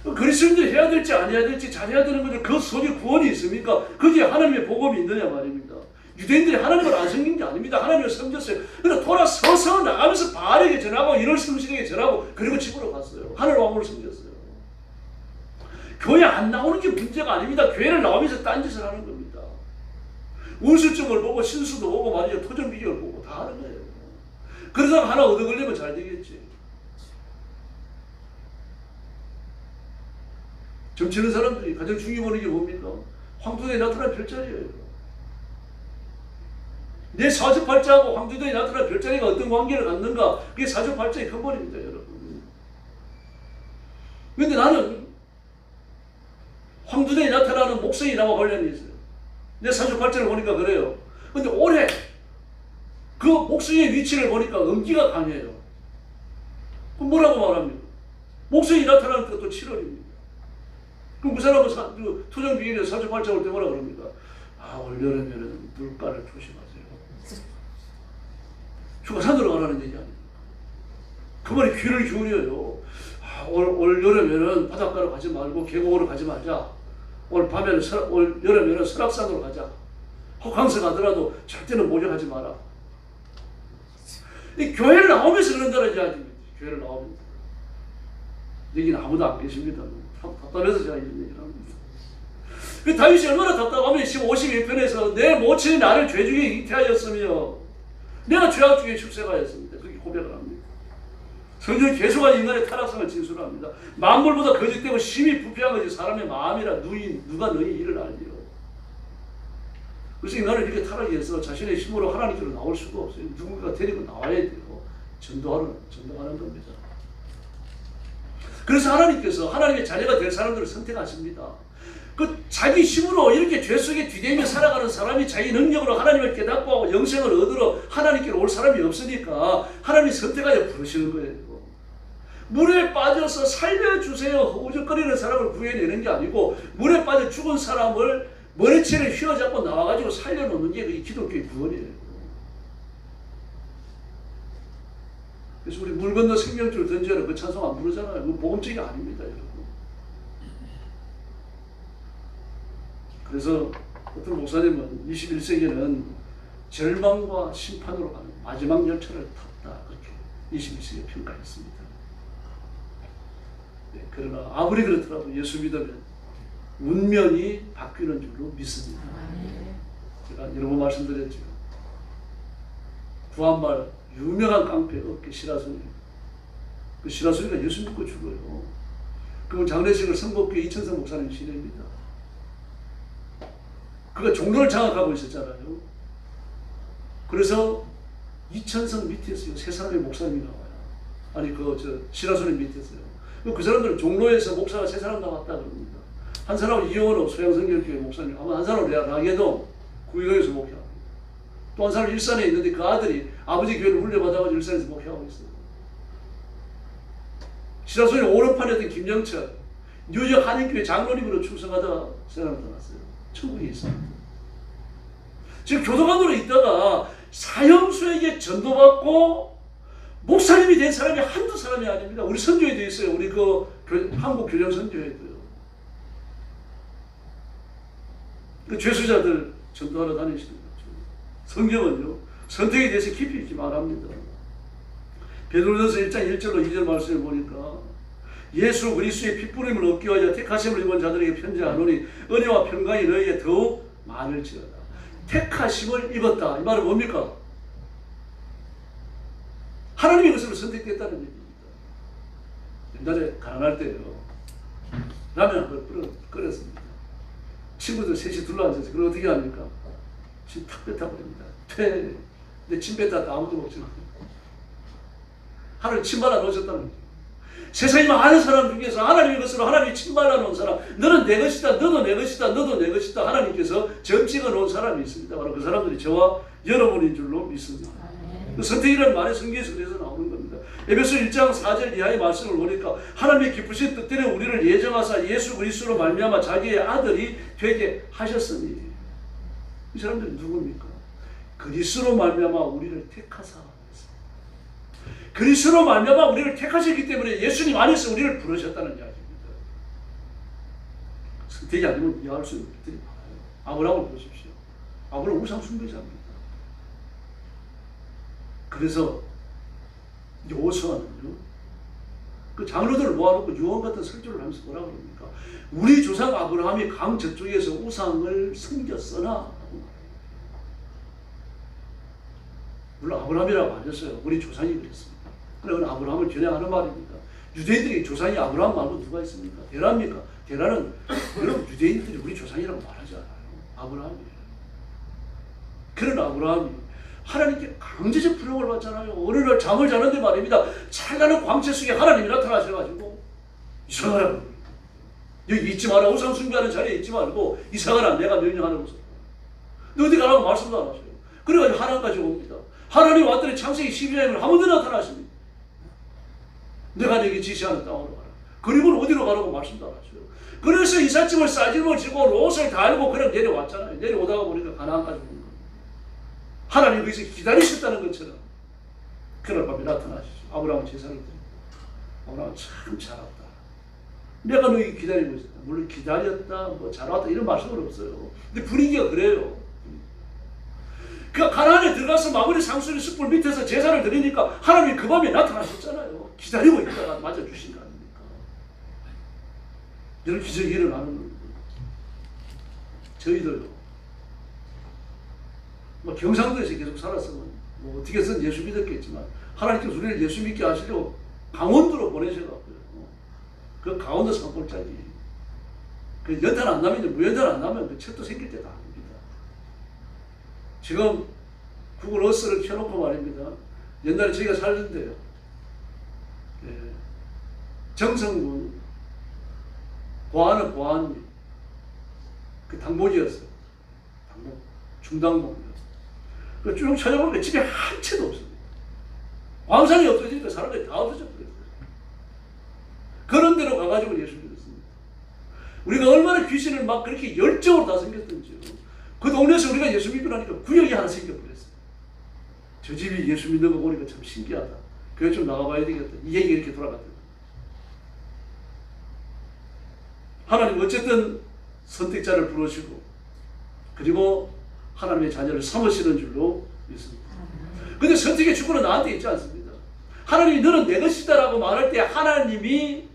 그리스도인들이 해야 될지 안 해야 될지 잘해야 되는 거죠. 그 속에 구원이 있습니까? 거기에 하나님의 복음이 있느냐 말입니다. 유대인들이 하나님을 안 섬긴 게 아닙니다. 하나님을 섬겼어요. 그러니까 돌아서서 나가면서 바알에게 전하고 이럴 성실에게 전하고 그리고 집으로 갔어요. 하늘 왕을 섬겼어요. 교회 안 나오는 게 문제가 아닙니다. 교회를 나오면서 딴짓을 하는 겁니다. 운수증을 보고 신수도 보고 말이죠. 토정 비결을 보고 다 하는 거예요. 그러다가 하나 얻어 걸리면 잘 되겠지. 점치는 사람들이 가장 중요한 게 뭡니까? 황토에 나타난 별자리예요. 내 사주팔자하고 황토에 나타난 별자리가 어떤 관계를 갖는가? 그게 사주팔자의 근본입니다, 여러분. 그런데 나는 황토에 나타나는 목성이 나와 관련이 있어요. 내 사주팔자를 보니까 그래요. 근데 올해 그 목성의 위치를 보니까 음기가 강해요. 그럼 뭐라고 말합니까? 목성이 나타나는 것도 7월입니다. 그럼 그 사람은 토정 비결에 사주팔자 올 때 뭐라 그럽니까? 올 여름에는 물가를 조심하세요. 휴가 산으로 가라는 얘기 아니에요. 그 말에 귀를 기울여요. 올 여름에는 바닷가로 가지 말고 계곡으로 가지 말자. 올 여름에는 설악산으로 가자. 호캉스 가더라도 절대는 모욕하지 마라. 이 교회를 나오면서 그런다는 이야기입니다. 교회를 나오면서. 여기는 아무도 안 계십니다. 답답해서 제가 이런 얘기를 합니다. 그 다윗이 얼마나 답답하면 51편에서 내 모친이 나를 죄 중에 잉태하였으며 내가 죄악 중에 출생하였습니다. 그렇게 고백을 합니다. 성경은 계속한 인간의 타락성을 진술합니다. 만물보다 거짓되고 심히 부패한 것이 사람의 마음이라 누가 너희 일을 알리요. 그래서 인간은 이렇게 타락해서 자신의 힘으로 하나님께로 나올 수가 없어요. 누군가 데리고 나와야 돼요. 전도하는 겁니다. 그래서 하나님께서 하나님의 자녀가 될 사람들을 선택하십니다. 그 자기 힘으로 이렇게 죄 속에 뒤대며 살아가는 사람이 자기 능력으로 하나님을 깨닫고 영생을 얻으러 하나님께로 올 사람이 없으니까 하나님이 선택하여 부르시는 거예요. 물에 빠져서 살려주세요 허우적거리는 사람을 구해내는 게 아니고 물에 빠져 죽은 사람을 머리채를 휘어잡고 나와가지고 살려놓는 게 그게 기독교의 구원이에요. 그래서 우리 물 건너 생명줄을 던져라 그 찬송 안 부르잖아요. 그 복음적이 아닙니다, 여러분. 그래서 어떤 목사님은 21세기는 절망과 심판으로 가는 마지막 열차를 탔다 그렇게 21세기에 평가했습니다. 네, 그러나 아무리 그렇더라도 예수 믿으면 운명이 바뀌는 줄로 믿습니다. 제가 여러 번 말씀드렸죠. 구한말 유명한 깡패 어깨 시라소니. 그 시라소니가 예수 믿고 죽어요. 그건 장례식을 성복교회 이천성 목사님 시대입니다. 그가 종로를 장악하고 있었잖아요. 그래서 이천성 밑에서요 세 사람의 목사님이 나와요. 아니 시라소니 밑에서요. 그 사람들은 종로에서 목사가 세 사람 나왔다 그럽니다. 한 사람은 이영원호 소양성결교회 목사님, 한 사람은 라계동 구의동에서 목회하고, 또 한 사람은 일산에 있는데 그 아들이 아버지 교회를 물려받아가지고 일산에서 목회하고 있어요. 시라소니 오른판이었던 김영철, 뉴욕 한인교회 장로님으로 충성하다가 세상을 떠났어요. 천국에 있습니다. 지금 교도관으로 있다가 사형수에게 전도받고 목사님이 된 사람이 한두 사람이 아닙니다. 우리 선교회도 있어요. 우리 한국 교정 선교회도요. 그 죄수자들 전도하러 다니시는 거죠. 성경은요 선택에 대해서 깊이 있게 말합니다. 베드로전서 1장 1절로 2절 말씀을 보니까 예수 그리스도의 핏부림을 얻기 위하여 택하심을 입은 자들에게 편지하노니 은혜와 평강이 너희에게 더욱 많을지어다. 택하심을 입었다. 이 말은 뭡니까? 하나님의 것으로 선택됐다는 얘기입니다. 옛날에 가난할 때요 라면 한 걸 끓였습니다. 친구들 셋이 둘러앉아서 그걸 어떻게 합니까? 침 탁 뱉어버립니다. 근데 침 뱉다 아무도 먹지 않아요. 하나님 침 발라 놓으셨다는 거죠. 세상에 많은 사람 중에서 하나님의 것으로 하나님이 침 발라 놓은 사람, 너는 내 것이다, 너도 내 것이다, 너도 내 것이다 하나님께서 점 찍어 놓은 사람이 있습니다. 바로 그 사람들이 저와 여러분인 줄로 믿습니다. 그 선택이라는 말이 성경에서 그래서 나오는 겁니다. 에베소 1장 4절 이하의 말씀을 보니까 하나님의 기쁘신 뜻대로 우리를 예정하사 예수 그리스도로 말미암아 자기의 아들이 되게 하셨으니, 이 사람들은 누굽니까? 그리스도로 말미암아 우리를 택하사, 그리스도로 말미암아 우리를 택하셨기 때문에 예수님 안에서 우리를 부르셨다는 이야기입니다. 선택이 아니면 이해할 수 있는 것들이 많아요. 아브라함을 보십시오. 아브라함 우상 숭배자입니다. 그래서 여호수아는요 그 장로들을 모아놓고 유언 같은 설교를 하면서 뭐라 그럽니까? 우리 조상 아브라함이 강 저쪽에서 우상을 섬겼으나, 물론 아브라함이라고 안 했어요. 우리 조상이 그랬습니다. 그러나 아브라함을 겨냥하는 말입니다. 유대인들이 조상이 아브라함 말고 누가 있습니까? 데라입니까? 데라는 여러분 유대인들이 우리 조상이라고 말하지 않아요. 아브라함이에요. 그런 아브라함이 하나님께 강제적 부름을 받잖아요. 어느 날 잠을 자는데 말입니다. 찬란한 광채 속에 하나님이 나타나셔가지고 이사 가라. 여기 있지 마라. 우상 숭배하는 자리에 있지 말고 이사 가라. 내가 명령하는 곳으로. 너 어디 가라고 말씀도 안 하셔요. 그래가지고 하나님까지 옵니다. 하나님 왔더니 창세기 12장을 한 번 더 나타나십니다. 내가 내게 지시하는 땅으로 가라. 그리고는 어디로 가라고 말씀도 안 하셔요. 그래서 이삿짐을 싸짐을 지고 롯을 달고 그냥 내려왔잖아요. 내려오다가 보니까 가나안까지 온 거예요. 하나님 거기서 기다리셨다는 것처럼 그날 밤에 나타나시죠. 아브라함 제사를 드리고 아브라함 참 잘 왔다. 내가 너희 기다리고 있었다. 물론 기다렸다, 뭐 잘 왔다 이런 말씀은 없어요. 근데 분위기가 그래요. 그러니까 가나안에 들어가서 마무리 상수리 숯불 밑에서 제사를 드리니까 하나님이 그 밤에 나타나셨잖아요. 기다리고 있다가 맞아주신 거 아닙니까? 이런 기적이 일어나는 겁니다. 저희들도 뭐 경상도에서 계속 살았으면 뭐 어떻게든 예수 믿었겠지만 하나님께서 우리를 예수 믿게 하시려고 강원도로 보내셔갖고요. 그 강원도 산골짜기 그 연탄 안 나면 무연탄 안 나면 그 철도 생길 때도 아닙니다. 지금 구글 어스를 켜놓고 말입니다. 옛날에 저희가 살던데요. 예. 정성군 고안은 고안리 그 당목이었어요. 당목 중당목이었어요. 그 쭉 찾아보니까 집에 한 채도 없습니다. 광산이 없어지니까 사람들이 다 없어져 버렸어요. 그런 데로 가가지고 예수 믿었습니다. 우리가 얼마나 귀신을 막 그렇게 열정으로 다 생겼던지요. 그 동네에서 우리가 예수 믿고 나니까 구역이 하나 생겨버렸어요. 저 집이 예수 믿는 거 보니까 참 신기하다. 교회 좀 나가봐야 되겠다. 이 얘기가 이렇게 돌아갔다. 하나님 어쨌든 선택자를 부르시고 그리고 하나님의 자녀를 삼으시는 줄로 믿습니다. 근데 선택의 주권은 나한테 있지 않습니다. 하나님이 너는 내 것이다라고 말할 때 하나님이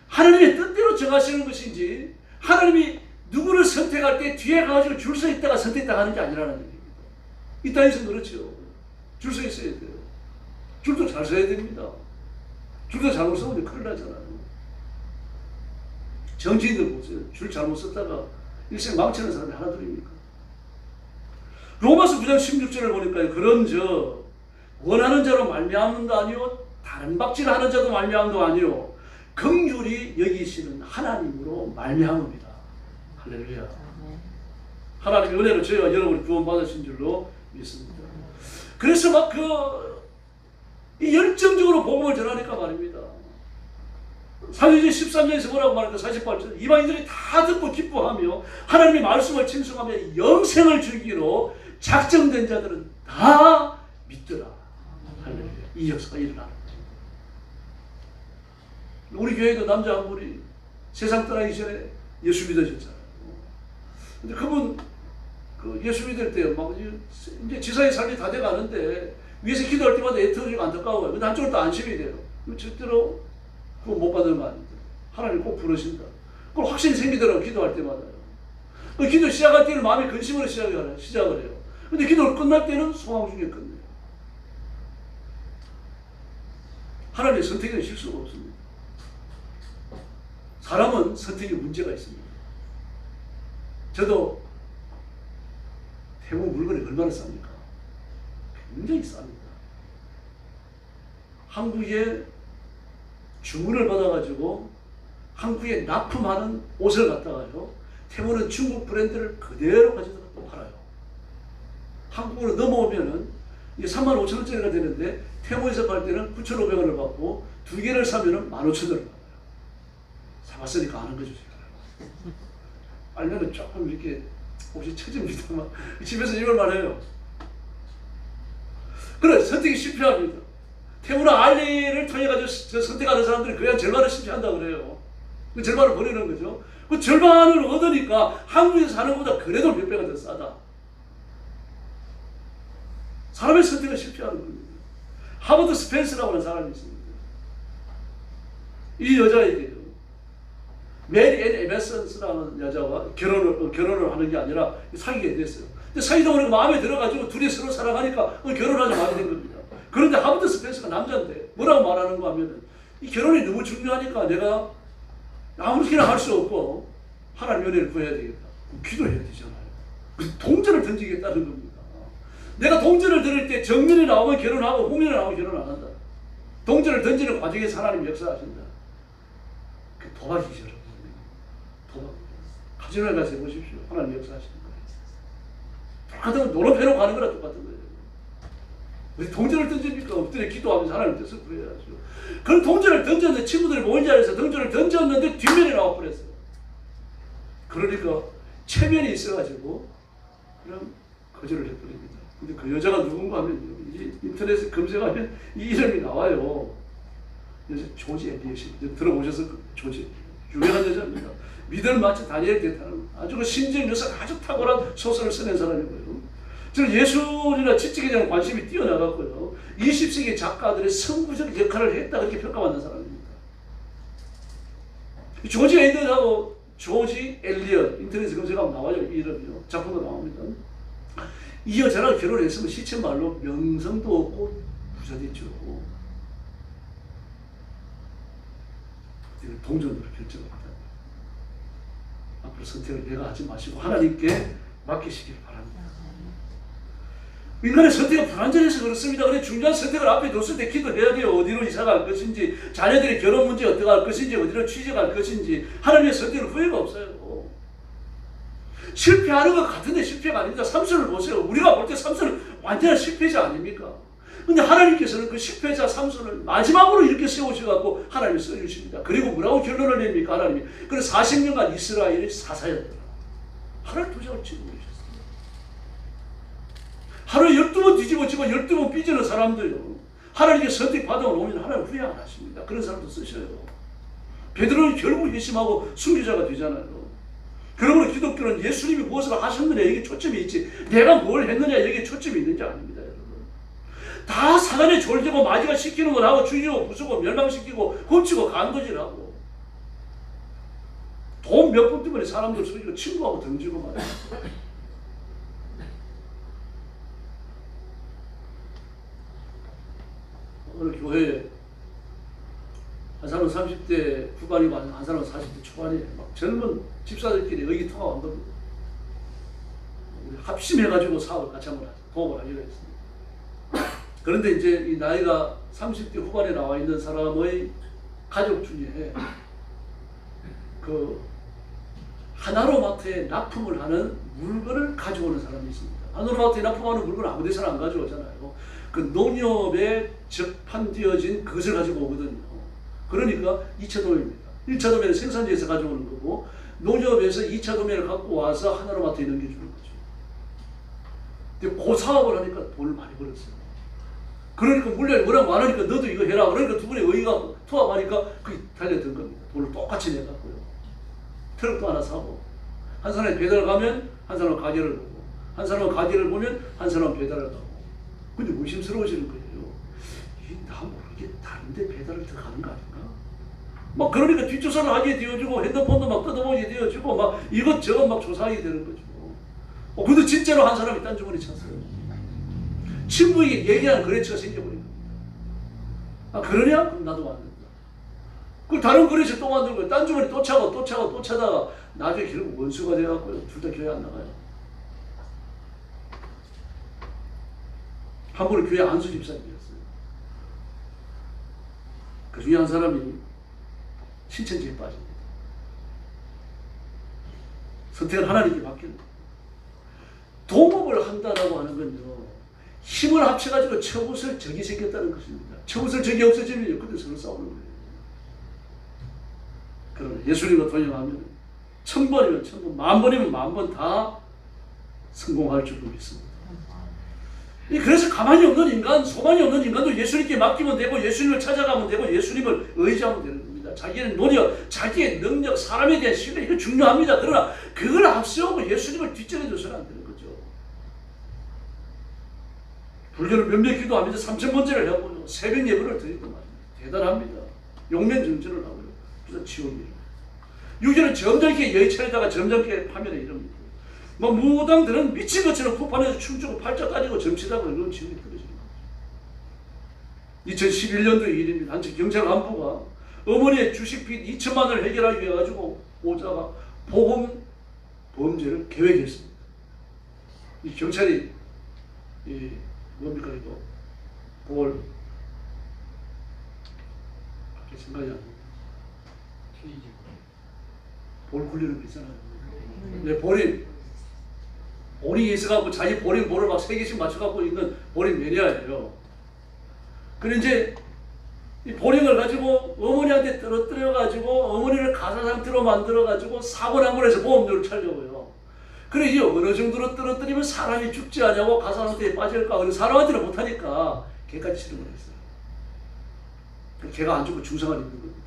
하나님의 뜻대로 정하시는 것인지 하나님이 누구를 선택할 때 뒤에 가가지고 줄 서 있다가 선택당하는 게 아니라는 얘기입니다. 이 땅에서는 그렇죠. 줄 서 있어야 돼요. 줄도 잘 서야 됩니다. 줄도 잘못 서면 큰일 나잖아요. 정치인들 보세요. 줄 잘못 썼다가 일생 망치는 사람이 하나 둘입니까? 로마서 9장 16절을 보니까 그런 저 원하는 자로 말미암는도 아니요 다른 박질하는 자도 말미암도 아니요 긍휼히 여기시는 하나님으로 말미암습니다. 할렐루야. 하나님의 은혜로 저희와 여러분이 구원받으신 줄로 믿습니다. 그래서 막 이 열정적으로 복음을 전하니까 말입니다. 사도행전 13장에서 뭐라고 말할까? 48절 이방인들이 다 듣고 기뻐하며 하나님의 말씀을 칭송하며 영생을 주기로 작정된 자들은 다 믿더라. 할렐루야. 이 역사가 일어나는 거예요. 우리 교회도 남자 한 분이 세상 떠나기 전에 예수 믿으셨잖아요. 근데 그분 예수 믿을 때 막 이제 지사의 삶이 다 돼가는데 위에서 기도할 때마다 애터지가 안타까워요. 근데 한쪽으로 또 안심이 돼요. 절대로 그거 못 받는 거 아닌데 하나님 꼭 부르신다. 그걸 확신이 생기더라고요. 기도할 때마다요. 그 기도 시작할 때는 마음의 근심으로 시작을 해요. 근데 기도를 끝날 때는 소망 중에 끝내요. 하나님의 선택은 실수가 없습니다. 사람은 선택에 문제가 있습니다. 저도 태국 물건이 얼마나 쌉니까? 굉장히 쌉니다. 한국에 주문을 받아가지고 한국에 납품하는 옷을 갖다가요. 태국은 중국 브랜드를 그대로 가져다가 또 팔아요. 한국으로 넘어오면은 이게 35,000원짜리가 되는데 태국에서 팔 때는 9,500원을 받고 두 개를 사면은 15,000원을 받아요. 사봤으니까 아는 거죠, 제가. 알면은 조금 이렇게 혹시 처집니다만 집에서 이걸 말해요. 그래, 선택이 실패합니다. 태우나 알리를 통해 가지고 선택하는 사람들이 그냥 절반을 실패한다 그래요. 그 절반을 버리는 거죠. 그 절반을 얻으니까 한국에서 사는 것보다 그래도 몇 배가 더 싸다. 사람의 선택은 실패하는 겁니다. 하버드 스펜스라고 하는 사람이 있습니다. 이 여자에게요. 메리 앤 에메슨스라는 여자와 결혼을 하는 게 아니라 사귀게 됐어요. 근데 사귀다 보니까 마음에 들어가지고 둘이 서로 사랑하니까 결혼하자 말이 된 겁니다. 그런데 하버드 스펜스가 남자인데 뭐라고 말하는 거 하면은 이 결혼이 너무 중요하니까 내가 아무렇게나 할 수 없고 하나님 은혜를 구해야 되겠다. 기도해야 되잖아요. 동전을 던지겠다는 겁니다. 내가 동전을 들을 때 정면이 나오면 결혼하고 후면이 나오면 결혼 안 한다. 동전을 던지는 과정에서 하나님 역사하신다. 그 도박이죠. 도박. 카지노에 가서 해보십시오. 하나님 역사하시는 거예요. 똑같은 노릇해놓고 가는 거랑 똑같은 거예요. 우리 동전을 던집니까? 엎드려 기도하면서 하나님 뜻을 구해야죠. 그런 동전을 던졌는데 친구들이 모인 자리에서 동전을 던졌는데 뒷면이 나와버렸어요. 그러니까 체면이 있어가지고 그럼 거절을 해버립니다. 근데 그 여자가 누군가 하면 인터넷에 검색하면 이 이름이 나와요. 여자 조지 엘리엇이 들어보셔서 조지 유명한 여자입니다. 믿음을 마치 다니엘 대타는 아주 그 심지어 묘사가 아주 탁월한 소설을 써낸 사람이고요. 저는 예술이나 지적에 대한 관심이 뛰어나갔고요. 20세기 작가들의 선구적 역할을 했다 그렇게 평가받는 사람입니다. 조지 엘리엇하고 조지 엘리엇 인터넷에 검색하면 나와요. 이 이름이요. 작품도 나옵니다. 이 여자랑 결혼했으면 시쳇말로 명성도 없고 부자 됐죠. 동전으로 결정합니다. 앞으로 선택을 내가 하지 마시고 하나님께 맡기시길 바랍니다. 인간의 선택은 불완전해서 그렇습니다. 그래 중요한 선택을 앞에 뒀을 때 기도해야 돼요. 어디로 이사 갈 것인지, 자녀들의 결혼 문제 어떻게 할 것인지, 어디로 취직할 것인지. 하나님의 선택은 후회가 없어요. 실패하는 것 같은데 실패가 아닙니다. 삼손을 보세요. 우리가 볼 때 삼손은 완전한 실패자 아닙니까? 근데 하나님께서는 그 실패자 삼손을 마지막으로 이렇게 세우셔갖고 하나님이 써주십니다. 그리고 뭐라고 결론을 냅니까? 하나님이. 그래서 40년간 이스라엘이 사사였더라. 하나님 도장을 찍고 계셨어요. 하루에 12번 뒤집어지고 12번 삐지는 사람들요. 하나님께 선택받아 오면 하나님 후회 안 하십니다. 그런 사람도 쓰셔요. 베드로는 결국 회심하고 순교자가 되잖아요. 그러므로 기독교는 예수님이 무엇을 하셨느냐 여기 초점이 있지 내가 뭘 했느냐 여기 초점이 있는 게 아닙니다. 여러분. 다 사단에 졸지고 마귀가 시키는 걸 하고 죽이고 부수고 멸망시키고 훔치고 간거질하고 돈 몇 푼 때문에 사람들 속이고 친구하고 던지고 말이야. 오늘 교회에 한 사람은 30대 후반이고 한 사람은 40대 초반이에요. 막 젊은 집사들끼리 의기통합한 겁니다. 우리 합심해가지고 사업을 같이 한번 도움을 하기로 했습니다. 그런데 이제 이 나이가 30대 후반에 나와 있는 사람의 가족 중에 그 하나로마트에 납품을 하는 물건을 가져오는 사람이 있습니다. 하나로마트에 납품하는 물건을 아무 데서나 안 가져오잖아요. 그 농협에 적판되어진 그것을 가지고 오거든요. 그러니까 2차 도매입니다. 1차 도매는 생산지에서 가져오는 거고 농협에서 2차 도매를 갖고 와서 하나로마트에 넘겨주는 거죠. 근데 그 사업을 하니까 돈을 많이 벌었어요. 그러니까 물량이 워낙 많으니까 너도 이거 해라. 그러니까 두 분의 의의가 통합하니까 그게 달려든 겁니다. 돈을 똑같이 내갖고요. 트럭도 하나 사고 한 사람이 배달 가면 한 사람은 가게를 보고 한 사람은 가게를 보면 한 사람은 배달을 가고 근데 의심스러워지는 거예요. 나 모르게 다른데 배달을 더 가는 거 아닌가? 막 그러니까 뒷조사를 하게 되어지고 핸드폰도 막 뜯어보게 되어지고 막 이것저것 막 조사하게 되는 거죠. 근데 진짜로 한 사람이 딴 주머니 찼어요. 친구에게 얘기하는 거래처가 생겨버린 겁니다. 아 그러냐? 그럼 나도 만든다. 그 다른 거래처 또 만든 거예요. 딴 주머니 또 차고 또 차고 또 차다가 나중에 결국 원수가 돼갖고요. 둘 다 교회 안 나가요. 한 번은 교회 안수 집사님이었어요. 그 중에 한 사람이 신천지에 빠집니다. 선택을 하나님께 맡기는 거예요. 동업을 한다라고 하는 건요. 힘을 합쳐가지고 처붓을 적이 생겼다는 것입니다. 처붓을 적이 없어지면 그때 서로 싸우는 거예요. 그러나 예수님과 동행하면 1000번이면 1000번, 10,000번이면 10,000번 다 성공할 줄로 믿습니다. 그래서 가만히 없는 인간, 소망이 없는 인간도 예수님께 맡기면 되고 예수님을 찾아가면 되고 예수님을 의지하면 되는 겁니다. 자기의 노력, 자기의 능력, 사람에 대한 신뢰 이거 중요합니다. 그러나 그걸 앞세우고 예수님을 뒷전해줘서는 안 되는 거죠. 불교는 몇몇 기도합니다. 3000번째를 하고요. 새벽 예배를 드리고 말입니다. 대단합니다. 용맹정진을 하고요. 그래서 지옥이에요. 유교는 점잖게 여의천에다가 점잖게 파면에 이릅니다. 뭐 무당들은 미친 것처럼 푸판에서 춤추고 팔자 따지고 점치다가 그런 지옥이 떨어지는 거죠. 2011년도의 일입니다. 한층 경찰 간부가 어머니의 주식빚 2천만 원을 해결하기 위해 가지고 오자가 보험 범죄를 계획했습니다. 이 경찰이 이 뭡니까 이거 볼 밖에 생각이 안 납니다. 볼 굴리는 거 있잖아요. 네, 볼이 있어갖고 자기 볼인 볼을 막 3개씩 맞춰갖고 있는 볼인 매니아예요. 그런데 이제 이 볼링을 가지고 어머니한테 떨어뜨려가지고 어머니를 가사 상태로 만들어가지고 사고 난 거에서 보험료를 차려고요. 그래 이제 어느 정도로 떨어뜨리면 사람이 죽지 않냐고 가상한테에 빠질까? 그래서 사람한테는 못하니까 개까지 치는 거였어요. 개가 안 죽고 중상을 입는 겁니다.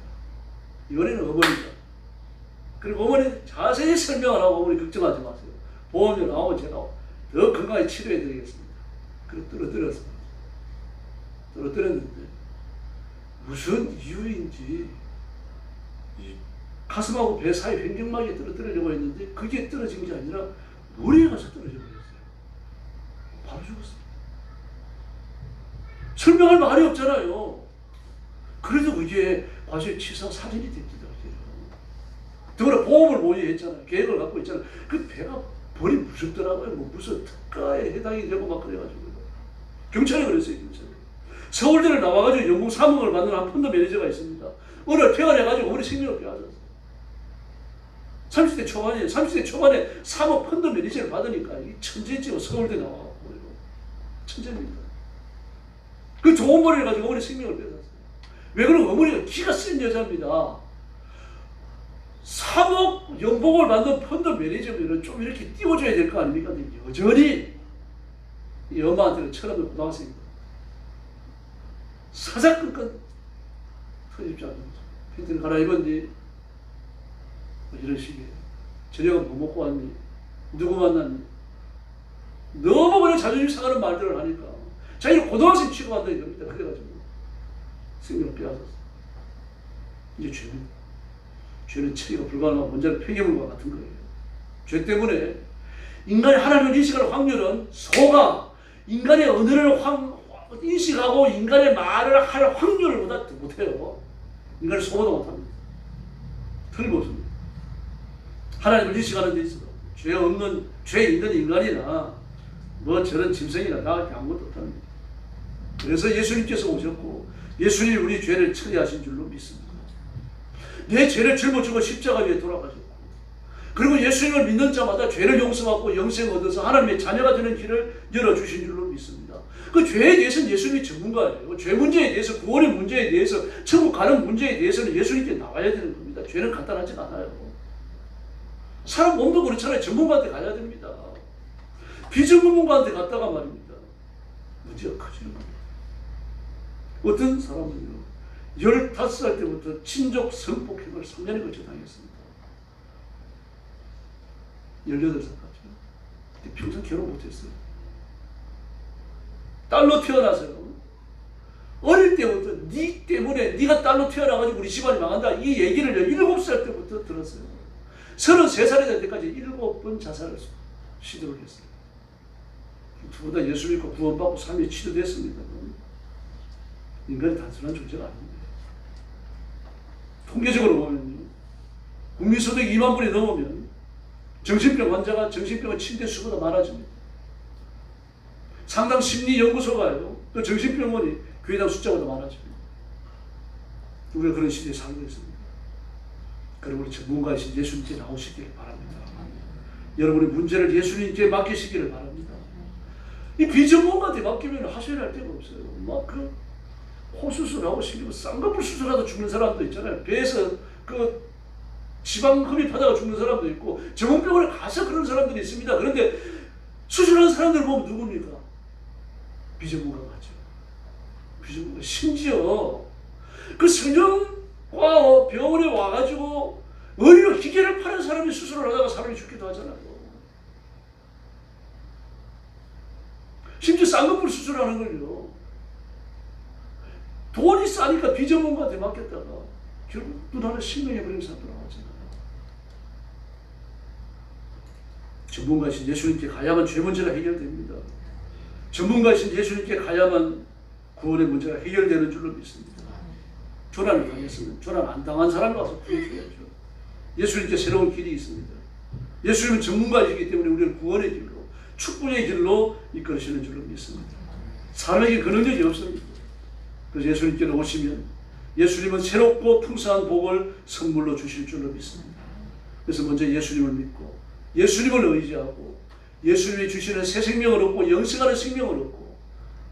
이번에는 어머니가. 그리고 어머니 자세히 설명을 하고 어머니 걱정하지 마세요. 보험료 나오면 제가 더 건강하게 치료해 드리겠습니다. 그리고 떨어뜨렸는데 무슨 이유인지 이 가슴하고 배 사이 횡격막이 떨어뜨리려고 했는데 그게 떨어진 게 아니라 머리에 가서 떨어져 버렸어요. 바로 죽었어요. 설명할 말이 없잖아요. 그래도 그게 과실치사 살인이 됩니다. 더구나 보험을 모의했잖아요. 계획을 갖고 있잖아요. 그 배가 벌이 무섭더라고요. 뭐 무슨 특가에 해당이 되고 막 그래가지고 경찰에 그랬어요. 경찰에. 서울대를 나와가지고 연봉 3억을 받는 한 펀드 매니저가 있습니다. 어느 날 퇴근해가지고 우리 생명을 빼앗았어요. 30대 초반에 3억 펀드 매니저를 받으니까 이 천재지요. 서울대 나와가지고 천재입니다. 그 좋은 머리를 가지고 어머니 생명을 빼앗았어요. 왜 그러면 어머니가 기가 센 여자입니다. 3억 연봉을 받는 펀드 매니저면 좀 이렇게 띄워줘야 될 거 아닙니까? 근데 여전히 이 엄마한테는 철없는 고등학생입니다. 사사건건 터집지 않는 거죠. 팬티를 갈아입었니? 뭐 이런 식이에요. 저녁은 뭐 먹고 왔니? 누구 만났니? 너무 그냥 자존심 상하는 말들을 하니까 자기를 고등학생 취급한다 이겁니다. 그래가지고 생명을 빼앗았어. 이제 죄는 처리가 불가능하고 원자는 폐기물과 같은 거예요. 죄 때문에 인간의 하나님을 인식할 확률은 소가 인간의 언어를 인식하고 인간의 말을 할 확률보다 더 못해요. 인간은 소보다 못합니다. 틀림없습니다. 하나님을 인식하는 데 있어서 죄 있는 인간이나 뭐 저런 짐승이나 나한테 아무것도 없답니다. 그래서 예수님께서 오셨고 예수님이 우리 죄를 처리하신 줄로 믿습니다. 내 죄를 짊어지고 십자가 위에 돌아가셨고 그리고 예수님을 믿는 자마다 죄를 용서받고 영생을 얻어서 하나님의 자녀가 되는 길을 열어주신 줄로 믿습니다. 그 죄에 대해서는 예수님이 전문가예요. 죄 문제에 대해서 구원의 문제에 대해서 천국 가는 문제에 대해서는 예수님께 나와야 되는 겁니다. 죄는 간단하지 않아요. 사람 몸도 그렇잖아요. 전문가한테 가야 됩니다. 비전문가한테 갔다가 말입니다. 문제가 커지는 겁니다. 어떤 사람은요 15살 때부터 친족 성폭행을 3년에 걸쳐 당했습니다. 18살까지. 근데 평생 결혼 못했어요. 딸로 태어나서요. 어릴 때부터 네 때문에 네가 딸로 태어나가지고 우리 집안이 망한다. 이 얘기를 7살 때부터 들었어요. 33살이 될 때까지 7번 자살을 시도를 했어요. 두 분 다 예수 믿고 구원받고 삶이 치료됐습니다. 인간이 단순한 존재가 아닙니다. 통계적으로 보면요. 국민소득 2만 분이 넘으면 정신병 환자가 정신병원 침대 수보다 많아집니다. 상당 심리연구소가요. 또 정신병원이 교회당 숫자보다 많아집니다. 우리가 그런 시대에 살고 있습니다. 그리고 우리 전문가이신 예수님께 나오시기를 바랍니다. 여러분의 문제를 예수님께 맡기시기를 바랍니다. 이 비전문가한테 맡기면 하셔야 할 데가 없어요. 막 호수술하고 심지어 쌍꺼풀 수술하다 죽는 사람도 있잖아요. 배에서 지방 흡입하다가 죽는 사람도 있고 정형병원에 가서 그런 사람들이 있습니다. 그런데 수술하는 사람들 보면 누굽니까? 비전문가 같죠. 비전문가. 심지어 그 성형과 병원에 와가지고 의료 기계를 파는 사람이 수술을 하다가 사람이 죽기도 하잖아요. 심지어 쌍꺼풀 수술하는 걸요. 돈이 싸니까 비전문가한테 맡겼다가 결국 눈하나 실명해버리는 사람도 나왔잖아요. 전문가이신 예수님께 가야만 죄 문제가 해결됩니다. 전문가이신 예수님께 가야만 구원의 문제가 해결되는 줄로 믿습니다. 조난을 당했으면 조난 안 당한 사람을 와서 구해줘야죠. 예수님께 새로운 길이 있습니다. 예수님은 전문가이시기 때문에 우리를 구원의 길로 축복의 길로 이끌으시는 줄로 믿습니다. 사람에게 그런 적이 없습니다. 그래서 예수님께로 오시면 예수님은 새롭고 풍성한 복을 선물로 주실 줄로 믿습니다. 그래서 먼저 예수님을 믿고 예수님을 의지하고 예수님이 주시는 새 생명을 얻고 영생하는 생명을 얻고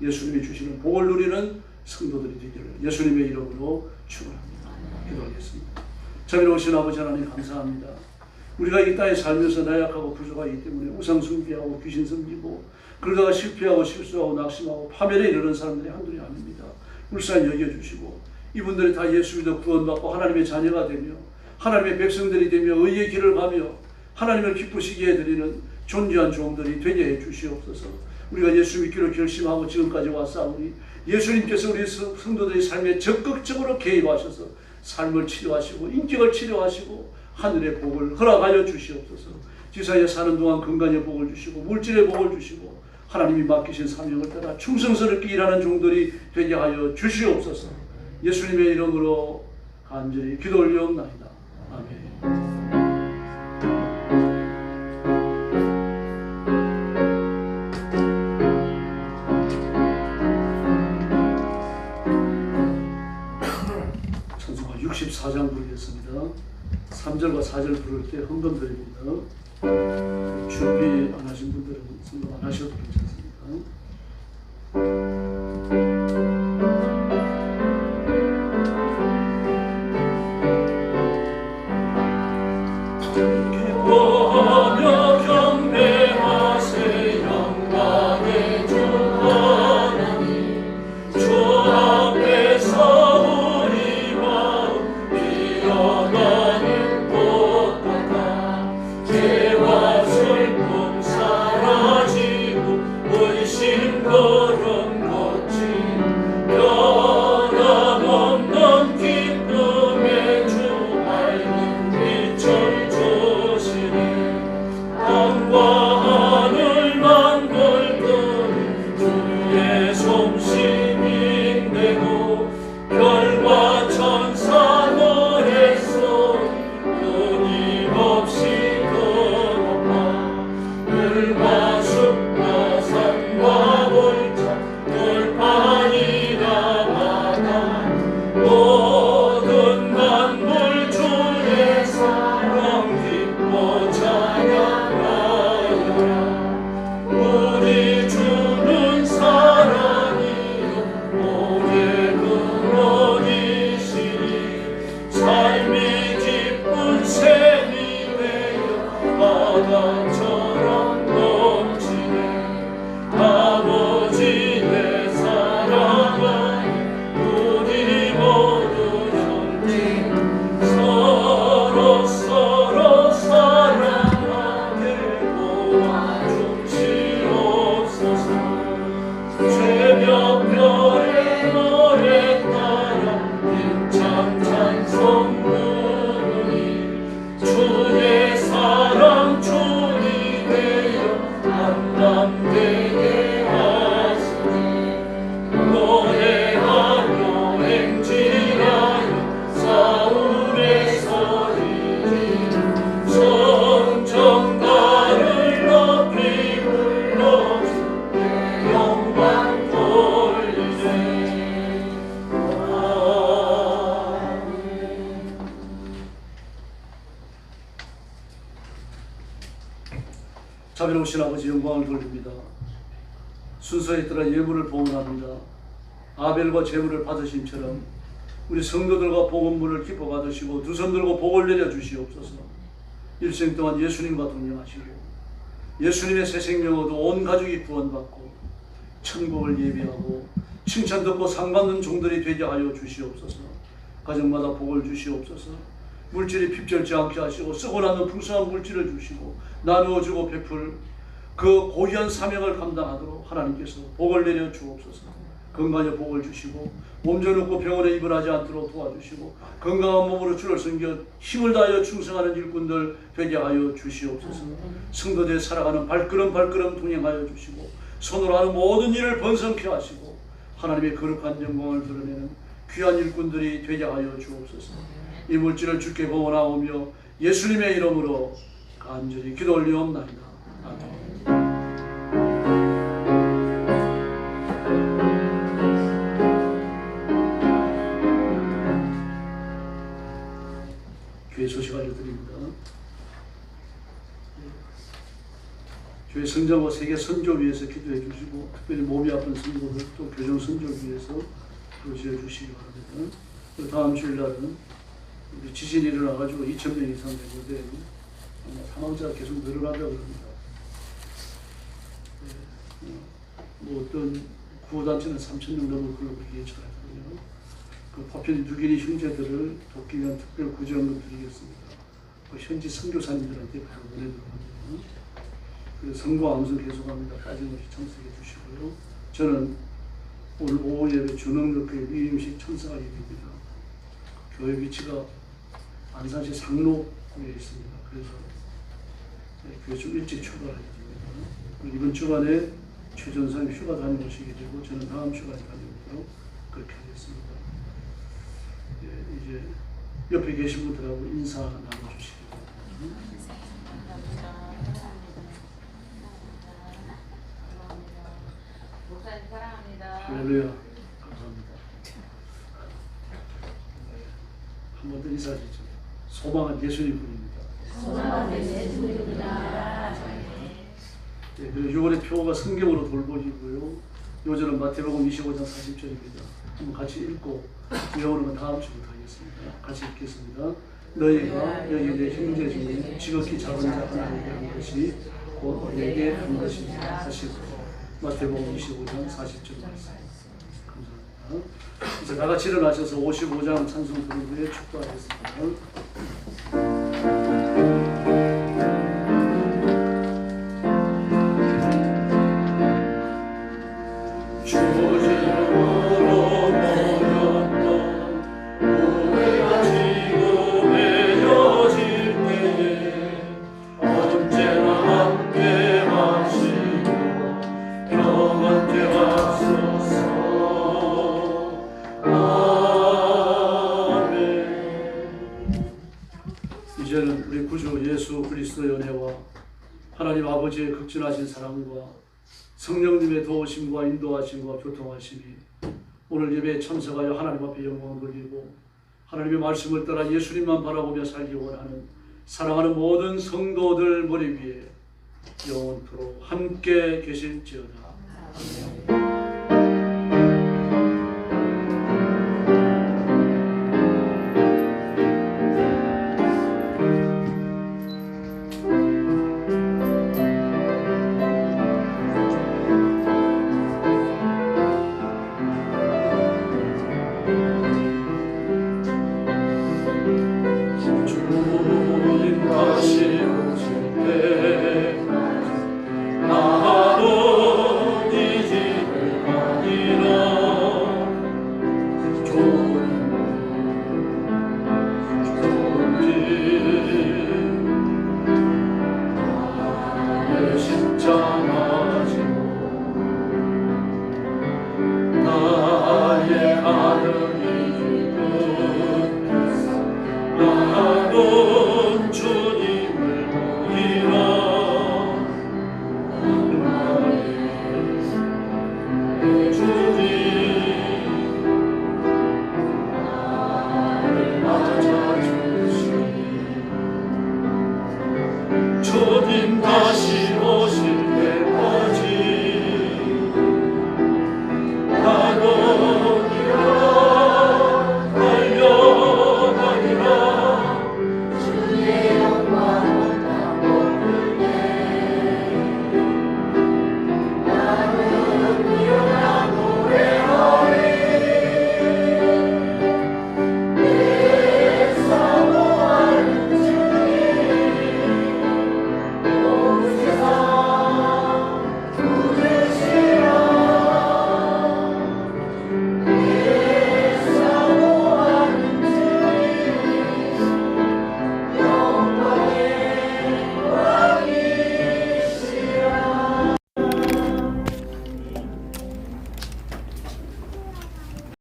예수님이 주시는 복을 누리는 성도들이 되기를 예수님의 이름으로 축원합니다. 기도하겠습니다. 자비로우신 아버지 하나님 감사합니다. 우리가 이 땅에 살면서 나약하고 부족하기 때문에 우상 숭배하고 귀신 섬기고 그러다가 실패하고 실수하고 낙심하고 파멸에 이르는 사람들이 한둘이 아닙니다. 불쌍히 여겨주시고 이분들이 다 예수 믿어 구원받고 하나님의 자녀가 되며 하나님의 백성들이 되며 의의 길을 가며 하나님을 기쁘시게 해드리는 존귀한 종들이 되게 해 주시옵소서. 우리가 예수 믿기로 결심하고 지금까지 왔사오니 예수님께서 우리 성도들의 삶에 적극적으로 개입하셔서 삶을 치료하시고 인격을 치료하시고 하늘의 복을 허락하여 주시옵소서. 지사에 사는 동안 건강의 복을 주시고 물질의 복을 주시고 하나님이 맡기신 사명을 따라 충성스럽게 일하는 종들이 되게 하여 주시옵소서. 예수님의 이름으로 간절히 기도 올리옵나이다. 아멘. 찬송가 64장 부르겠습니다. 3절과 4절 부를 때 헌금 드립니다. 준비 안 하신 분들은 선거 안 하셔도 괜찮습니다. 기뻐하며 경배하세 영광의 주 하나님 주 앞에서 우리 마음 피어나는 꽃 같아 죄와 슬픔 사라지고 의심 걸음 걷지 변함없는 기쁨의 주 밝은 빛을 땅과 하늘 만물들 주의 솜씨 빛내고 별과 천사 노래 소리 끊임없이 더 높아 물과 숲과 산과 골짜 돌판이나 바다 모든 만물 주의 사랑 기뻐 우리 주는 사랑이요 오래 그러니시니 삶이 기쁜 샘이 되어 바다처럼 넘치네 아버지 내 사랑아 우리 모두 형제 서로 사랑하게 도와주시옵소서. 새벽별의 노래 따라 힘찬 찬송 부르니 주의 사랑 주이 되어 담담되게 하시니 노래하며 행진하여 사울의 소리 성전가를 높이 불러 주께 영광 돌리세. 아멘. 자비로우신 아버지 영광을 돌립니다. 순서에 따라 예물을 봉헌합니다. 아벨과 제물을 받으심처럼 우리 성도들과 복음문을 기뻐 받으시고 두 손 들고 복을 내려 주시옵소서. 일생 동안 예수님과 동행하시고 예수님의 새 생명으로 온 가족이 구원받고 천국을 예비하고 칭찬 듣고 상 받는 종들이 되게 하여 주시옵소서. 가정마다 복을 주시옵소서. 물질이 핍절지 않게 하시고 쓰고 나는 풍성한 물질을 주시고 나누어 주고 베풀 그 고귀한 사명을 감당하도록 하나님께서 복을 내려 주옵소서. 건강에 복을 주시고 몸져놓고 병원에 입원하지 않도록 도와주시고 건강한 몸으로 주를 섬겨 힘을 다하여 충성하는 일꾼들 되게 하여 주시옵소서. 성도들 살아가는 발걸음 동행하여 주시고 손으로 하는 모든 일을 번성케 하시고 하나님의 거룩한 영광을 드러내는 귀한 일꾼들이 되게 하여 주옵소서. 이 물질을 주께 봉헌하오며 예수님의 이름으로 간절히 기도 올리옵나이다. 아멘. 교회 소식 알려드립니다. 교회 성장과 세계 선교 위해서 기도해 주시고 특별히 몸이 아픈 성도들 또 교정 선교 위해서 기도해 주시기 바랍니다. 또 다음 주일날은 우리 지진이 일어나가지고 2,000명 이상 되는데 사망자가 계속 늘어난다고 합니다. 뭐 어떤 구호단체는 3,000명 넘을 걸로 예측하거든요. 그 파편 유기리 형제들을 돕기 위한 특별 구제원금 드리겠습니다. 그 현지 선교사님들한테 바로 보내드립니다. 그리고 성과 암송 계속합니다. 빠짐없이 참석해 주시고요. 저는 오늘 오후 예배 주능력교회 위임식 참석하게 됩니다. 교회 위치가 안산시 상록구에 있습니다. 그래서 교회 좀 일찍 출발하게 됩니다. 이번 주간에 최전사님 휴가 다녀오시게 되고 저는 다음 주간에 다녀오도록 그렇게 하겠습니다. 이제 옆에 계신 분들하고 인사 나눠주시기 바랍니다. 목사님 사랑합니다. 할렐루야. 감사합니다. 한 번 더 인사드리죠. 소망은 예수님 분입니다. 소망은 예수님입니다. 네, 그리고 6월의 표가 성경으로 돌보이고요. 요절은 마태복음 25장 40절입니다. 한번 같이 읽고 외우는 건 다음 주부터 하겠습니다. 같이 읽겠습니다. 너희가 여기 내 형제 중에 지극히 작은 자 하나에게 한 것이 곧 내게 한 것이다 하시고 마태복음 25장 40절 말씀. 감사합니다. 이제 다 같이 일어나셔서 55장 찬송 부른 후에 축도하겠습니다. 이제는 우리 구주 예수 그리스도의 은혜와 하나님 아버지의 극진하신 사랑과 성령님의 도우심과 인도하심과 교통하심이 오늘 예배에 참석하여 하나님 앞에 영광을 돌리고 하나님의 말씀을 따라 예수님만 바라보며 살기 원하는 사랑하는 모든 성도들 머리 위에 영원토록 함께 계실지어다. 주님 다시 오실 때 나는 이 집을 가리라. 좋은 길 나의 십자가